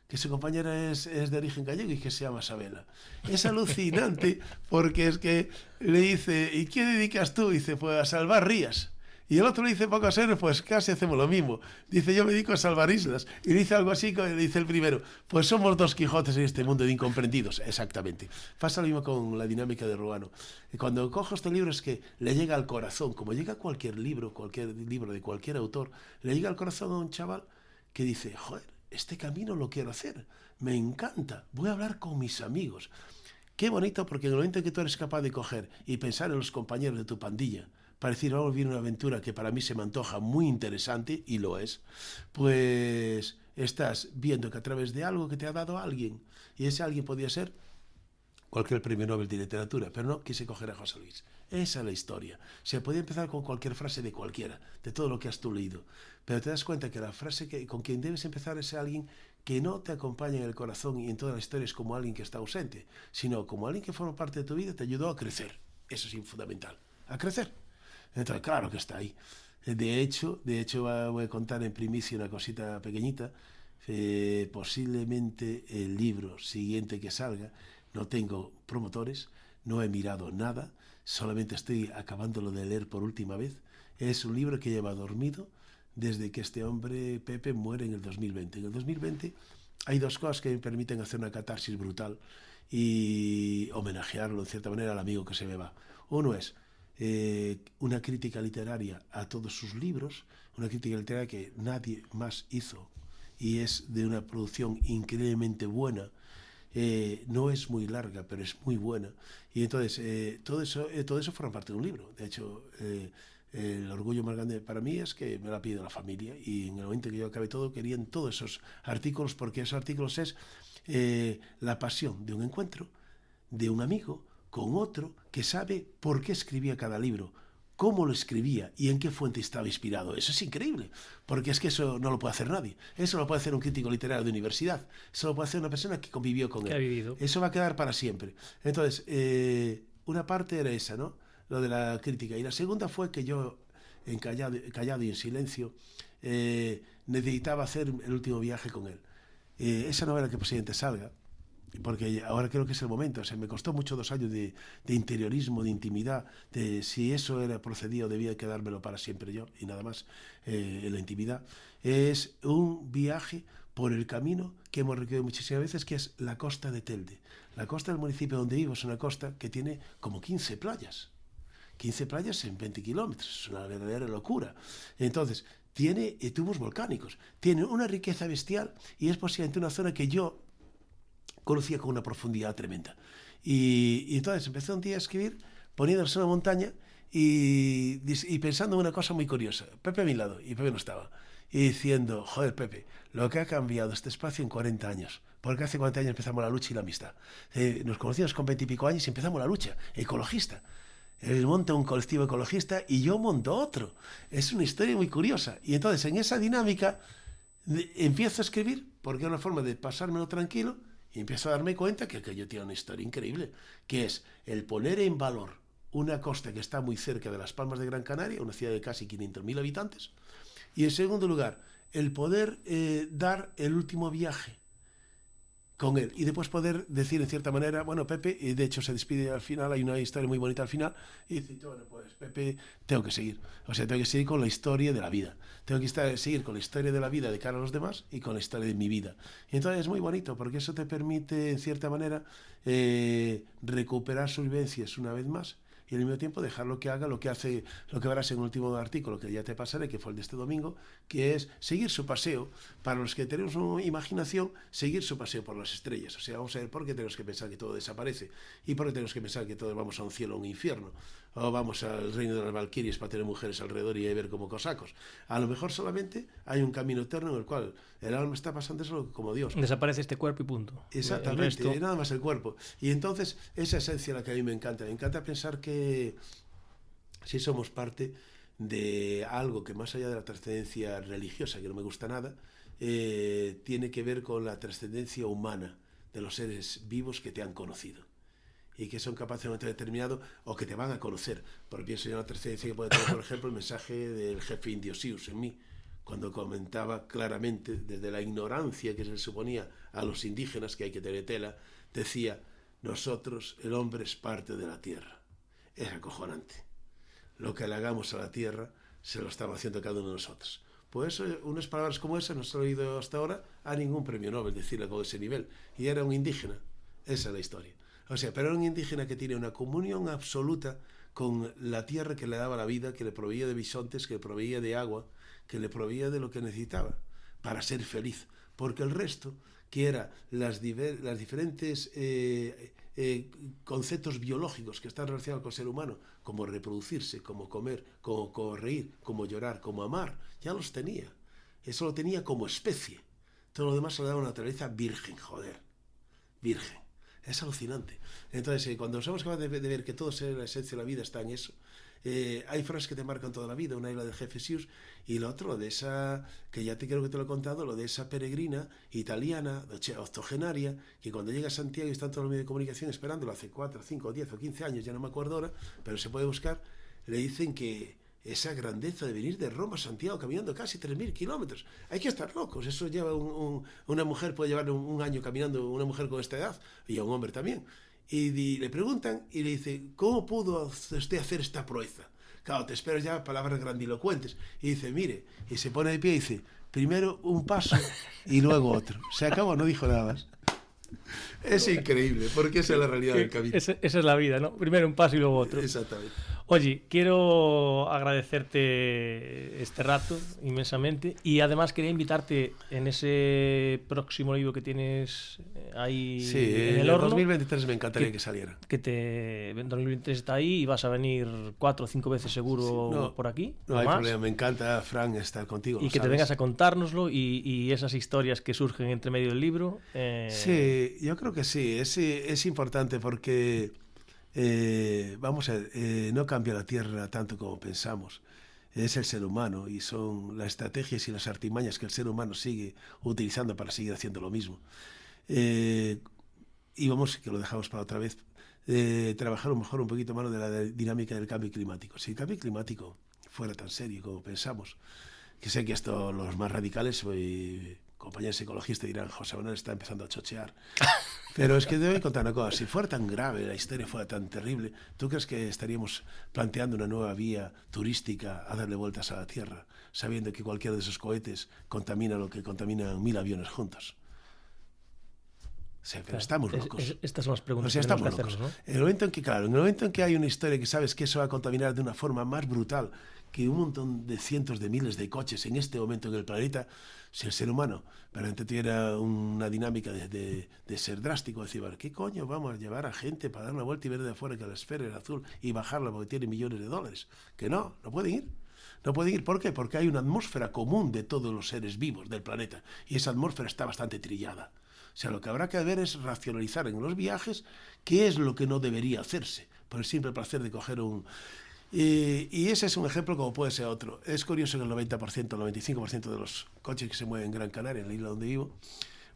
que su compañera es de origen gallego y que se llama Sabela. Es alucinante porque es que le dice, ¿y qué dedicas tú? Dice, pues a salvar rías. Y el otro le dice, poco serio, pues casi hacemos lo mismo. Dice, yo me dedico a salvar islas. Y dice algo así, dice el primero, pues somos dos Quijotes en este mundo de incomprendidos. Exactamente. Pasa lo mismo con la dinámica de Ruano. Y cuando cojo este libro es que le llega al corazón, como llega cualquier libro de cualquier autor, le llega al corazón a un chaval que dice, joder, este camino lo quiero hacer, me encanta, voy a hablar con mis amigos. Qué bonito, porque en el momento en que tú eres capaz de coger y pensar en los compañeros de tu pandilla, para decir, vamos a vivir una aventura que para mí se me antoja muy interesante, y lo es, pues estás viendo que a través de algo que te ha dado alguien, y ese alguien podía ser cualquier premio Nobel de literatura, pero no quise coger a José Luis. Esa es la historia. Se podía empezar con cualquier frase de cualquiera, de todo lo que has tú leído, pero te das cuenta que la frase con quien debes empezar es alguien que no te acompaña en el corazón y en toda la historia es como alguien que está ausente, sino como alguien que forma parte de tu vida, te ayudó a crecer. Eso es fundamental, a crecer. Entonces, claro que está ahí. De hecho voy a contar en primicia una cosita pequeñita. Posiblemente el libro siguiente que salga, no tengo promotores, no he mirado nada, solamente estoy acabándolo de leer por última vez. Es un libro que lleva dormido desde que este hombre, Pepe, muere en el 2020. En el 2020 hay dos cosas que me permiten hacer una catarsis brutal y homenajearlo, en cierta manera, al amigo que se me va. Uno es una crítica literaria a todos sus libros, una crítica literaria que nadie más hizo y es de una producción increíblemente buena. No es muy larga, pero es muy buena. Y entonces todo eso forma parte de un libro. De hecho, el orgullo más grande para mí es que me lo ha pedido la familia, y en el momento que yo acabé todo querían todos esos artículos, porque esos artículos es la pasión de un encuentro de un amigo con otro que sabe por qué escribía cada libro, cómo lo escribía y en qué fuente estaba inspirado. Eso es increíble, porque es que eso no lo puede hacer nadie. Eso lo puede hacer un crítico literario de universidad, eso lo puede hacer una persona que convivió con él. Ha vivido. Eso va a quedar para siempre. Entonces, una parte era esa, ¿no? Lo de la crítica. Y la segunda fue que yo, callado y en silencio, necesitaba hacer el último viaje con él. Esa novela que posiblemente salga, porque ahora creo que es el momento. O sea, me costó mucho 2 años de interiorismo, de intimidad, de si eso era procedido, debía quedármelo para siempre yo y nada más, en la intimidad. Es un viaje por el camino que hemos recorrido muchísimas veces, que es la costa de Telde. La costa del municipio donde vivo es una costa que tiene como 15 playas. 15 playas en 20 kilómetros, es una verdadera locura. Entonces, tiene tubos volcánicos, tiene una riqueza bestial y es posiblemente una zona que yo conocía con una profundidad tremenda. Y entonces empecé un día a escribir poniéndose en una montaña y pensando en una cosa muy curiosa. Pepe a mi lado, y Pepe no estaba. Y diciendo, joder, Pepe, lo que ha cambiado este espacio en 40 años. Porque hace 40 años empezamos la lucha y la amistad. Nos conocimos con 20 y pico años y empezamos la lucha ecologista. Él monta un colectivo ecologista y yo monto otro. Es una historia muy curiosa. Y entonces en esa dinámica empiezo a escribir, porque es una forma de pasármelo tranquilo, y empiezo a darme cuenta que aquello tiene una historia increíble, que es el poner en valor una costa que está muy cerca de Las Palmas de Gran Canaria, una ciudad de casi 500.000 habitantes, y en segundo lugar, el poder dar el último viaje con él y después poder decir en cierta manera, bueno, Pepe, y de hecho se despide al final, hay una historia muy bonita al final, y dice, bueno, pues Pepe, tengo que seguir, o sea, tengo que seguir con la historia de la vida, tengo que seguir con la historia de la vida de cara a los demás y con la historia de mi vida. Y entonces es muy bonito, porque eso te permite en cierta manera recuperar sus vivencias una vez más, y al mismo tiempo dejarlo que haga lo que hace, lo que verás en el último artículo que ya te pasaré, que fue el de este domingo, que es seguir su paseo. Para los que tenemos una imaginación, seguir su paseo por las estrellas. O sea, vamos a ver por qué tenemos que pensar que todo desaparece y por qué tenemos que pensar que todos vamos a un cielo o un infierno, o vamos al reino de las Valquirias para tener mujeres alrededor y ver como cosacos. A lo mejor solamente hay un camino eterno en el cual el alma está pasando eso como Dios. Desaparece este cuerpo y punto. Exactamente, nada más el cuerpo. Y entonces esa esencia la que a mí me encanta pensar que si somos parte de algo que, más allá de la trascendencia religiosa, que no me gusta nada, tiene que ver con la trascendencia humana de los seres vivos que te han conocido. y que son capaces de un momento determinado o que te van a conocer. Porque pienso yo en la tercera edición que puede tener, por ejemplo, el mensaje del jefe indio Sius en mí, cuando comentaba claramente desde la ignorancia que se suponía a los indígenas, que hay que tener tela, decía: nosotros, el hombre es parte de la tierra. Es acojonante. Lo que le hagamos a la tierra se lo estamos haciendo cada uno de nosotros. Por eso, unas palabras como esas no se han oído hasta ahora a ningún premio Nobel decirle con ese nivel. Y era un indígena. Esa es la historia. O sea, pero era un indígena que tiene una comunión absoluta con la tierra que le daba la vida, que le proveía de bisontes, que le proveía de agua, que le proveía de lo que necesitaba para ser feliz. Porque el resto, que eran las diferentes conceptos biológicos que están relacionados con el ser humano, como reproducirse, como comer, como reír, como llorar, como amar, ya los tenía. Eso lo tenía como especie. Todo lo demás se lo daba una naturaleza virgen, joder. Virgen. Es alucinante. Entonces, cuando somos capaces de ver que todo la esencia de la vida está en eso, hay frases que te marcan toda la vida. Una es la del jefe Sius, y la otra, lo de esa, que ya creo que te lo he contado, lo de esa peregrina italiana, octogenaria, que cuando llega a Santiago y están todos los medios de comunicación esperándolo hace 4, 5, 10 o 15 años, ya no me acuerdo ahora, pero se puede buscar, le dicen que esa grandeza de venir de Roma a Santiago caminando casi 3.000 kilómetros. Hay que estar locos. Eso lleva una mujer, puede llevar un año caminando, una mujer con esta edad, y a un hombre también. Y le preguntan y le dicen: ¿cómo pudo usted hacer esta proeza? Claro, te esperas ya palabras grandilocuentes. Y dice: mire, y se pone de pie y dice: primero un paso y luego otro. Se acabó, no dijo nada más. Es increíble, porque esa es la realidad del camino. Esa es la vida, ¿no? Primero un paso y luego otro. Exactamente. Oye, quiero agradecerte este rato inmensamente, y además quería invitarte en ese próximo libro que tienes ahí en el horno. 2023 me encantaría que saliera. En 2023 está ahí y vas a venir 4 o 5 veces seguro por aquí. No hay problema, me encanta, Fran, estar contigo. Y que te vengas a contárnoslo y esas historias que surgen entre medio del libro. Sí, yo creo que sí, es importante porque... vamos a ver, no cambia la Tierra tanto como pensamos. Es el ser humano y son las estrategias y las artimañas que el ser humano sigue utilizando para seguir haciendo lo mismo. Y vamos, que lo dejamos para otra vez, trabajar mejor un poquito más de la dinámica del cambio climático. Si el cambio climático fuera tan serio como pensamos, que sé que esto los más radicales, compañeros ecologistas dirán: José Manuel está empezando a chochear. Pero es que te voy a contar una cosa: si fuera tan grave, la historia fuera tan terrible, ¿tú crees que estaríamos planteando una nueva vía turística a darle vueltas a la Tierra, sabiendo que cualquiera de esos cohetes contamina lo que contaminan 1000 aviones juntos? O sea, pero estamos locos. Estas son las preguntas, o sea, que estamos tenemos que locos. hacernos, ¿no? En el momento en que hay una historia que sabes que eso va a contaminar de una forma más brutal que un montón de cientos de miles de coches en este momento en el planeta, si el ser humano realmente tuviera una dinámica de ser drástico, decir: ¿qué coño vamos a llevar a gente para dar una vuelta y ver de afuera que la esfera es azul y bajarla porque tiene millones de dólares? Que no pueden ir. No pueden ir. ¿Por qué? Porque hay una atmósfera común de todos los seres vivos del planeta y esa atmósfera está bastante trillada. O sea, lo que habrá que ver es racionalizar en los viajes qué es lo que no debería hacerse, por el simple placer de coger un... Y ese es un ejemplo como puede ser otro. Es curioso que el 90%, el 95% de los coches que se mueven en Gran Canaria, en la isla donde vivo,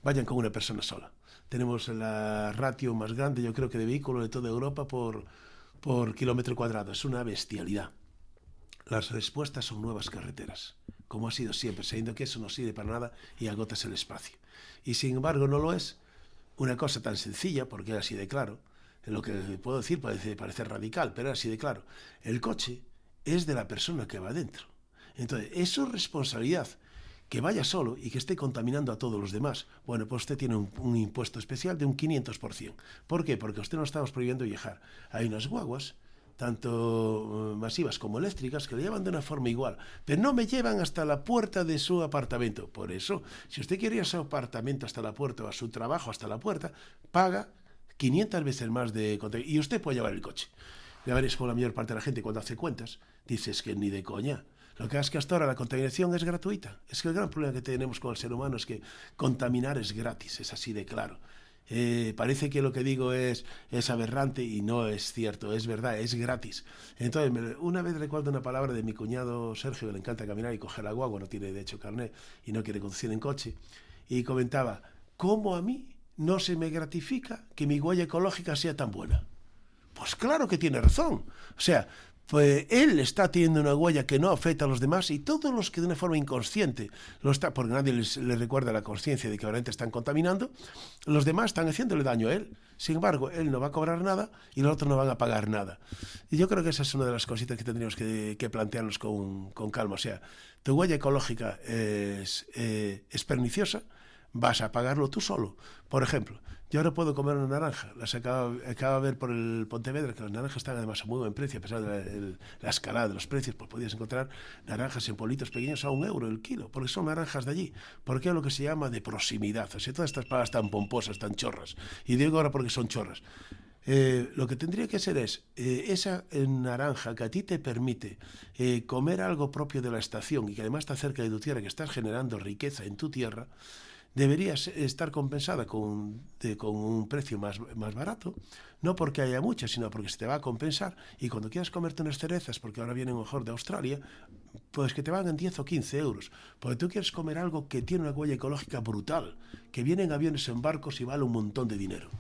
vayan con una persona sola. Tenemos la ratio más grande, yo creo que de vehículos de toda Europa por kilómetro cuadrado. Es una bestialidad. Las respuestas son nuevas carreteras, como ha sido siempre, sabiendo que eso no sirve para nada y agotas el espacio. Y sin embargo no lo es una cosa tan sencilla, porque es así de claro. Lo que puedo decir parece radical, pero es así de claro. El coche es de la persona que va dentro. Entonces, es su responsabilidad que vaya solo y que esté contaminando a todos los demás. Bueno, pues usted tiene un impuesto especial de un 500%. ¿Por qué? Porque a usted no estamos prohibiendo viajar. Hay unas guaguas, tanto masivas como eléctricas, que le llevan de una forma igual, pero no me llevan hasta la puerta de su apartamento. Por eso, si usted quiere ir a su apartamento hasta la puerta o a su trabajo hasta la puerta, paga 500 veces más de contaminación. Y usted puede llevar el coche. Ya veréis como la mayor parte de la gente, cuando hace cuentas, dices que ni de coña. Lo que es que hasta ahora la contaminación es gratuita. Es que el gran problema que tenemos con el ser humano es que contaminar es gratis, es así de claro. Parece que lo que digo es aberrante y no es cierto, es verdad, es gratis. Entonces, una vez recuerdo una palabra de mi cuñado Sergio, que le encanta caminar y coger la guagua, no tiene de hecho carnet y no quiere conducir en coche, y comentaba: ¿cómo a mí no se me gratifica que mi huella ecológica sea tan buena? Pues claro que tiene razón. O sea, pues él está teniendo una huella que no afecta a los demás y todos los que de una forma inconsciente lo está, porque nadie les recuerda la conciencia de que realmente están contaminando, los demás están haciéndole daño a él. Sin embargo, él no va a cobrar nada y los otros no van a pagar nada. Y yo creo que esa es una de las cositas que tendríamos que plantearnos con calma. O sea, tu huella ecológica es perniciosa, vas a pagarlo tú solo. Por ejemplo, yo ahora puedo comer una naranja. Las acabo de ver por el Pontevedra, que las naranjas están además a muy buen precio, a pesar de la escalada de los precios, pues podías encontrar naranjas en politos pequeños a €1 el kilo, porque son naranjas de allí, porque es lo que se llama de proximidad. O sea, todas estas palabras tan pomposas, tan chorras. Y digo ahora porque son chorras. Lo que tendría que ser es esa naranja que a ti te permite comer algo propio de la estación y que además está cerca de tu tierra, que estás generando riqueza en tu tierra, debería estar compensada con un precio más barato, no porque haya muchas, sino porque se te va a compensar, y cuando quieras comerte unas cerezas, porque ahora vienen mejor de Australia, pues que te van en 10 o 15 euros, porque tú quieres comer algo que tiene una huella ecológica brutal, que viene en aviones, en barcos y vale un montón de dinero.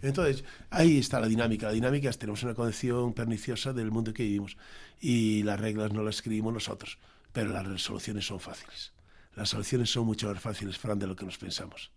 Entonces, ahí está la dinámica. La dinámica es, tenemos una concepción perniciosa del mundo que vivimos, y las reglas no las escribimos nosotros, pero las resoluciones son fáciles. Las soluciones son mucho más fáciles, Fran, de lo que nos pensamos.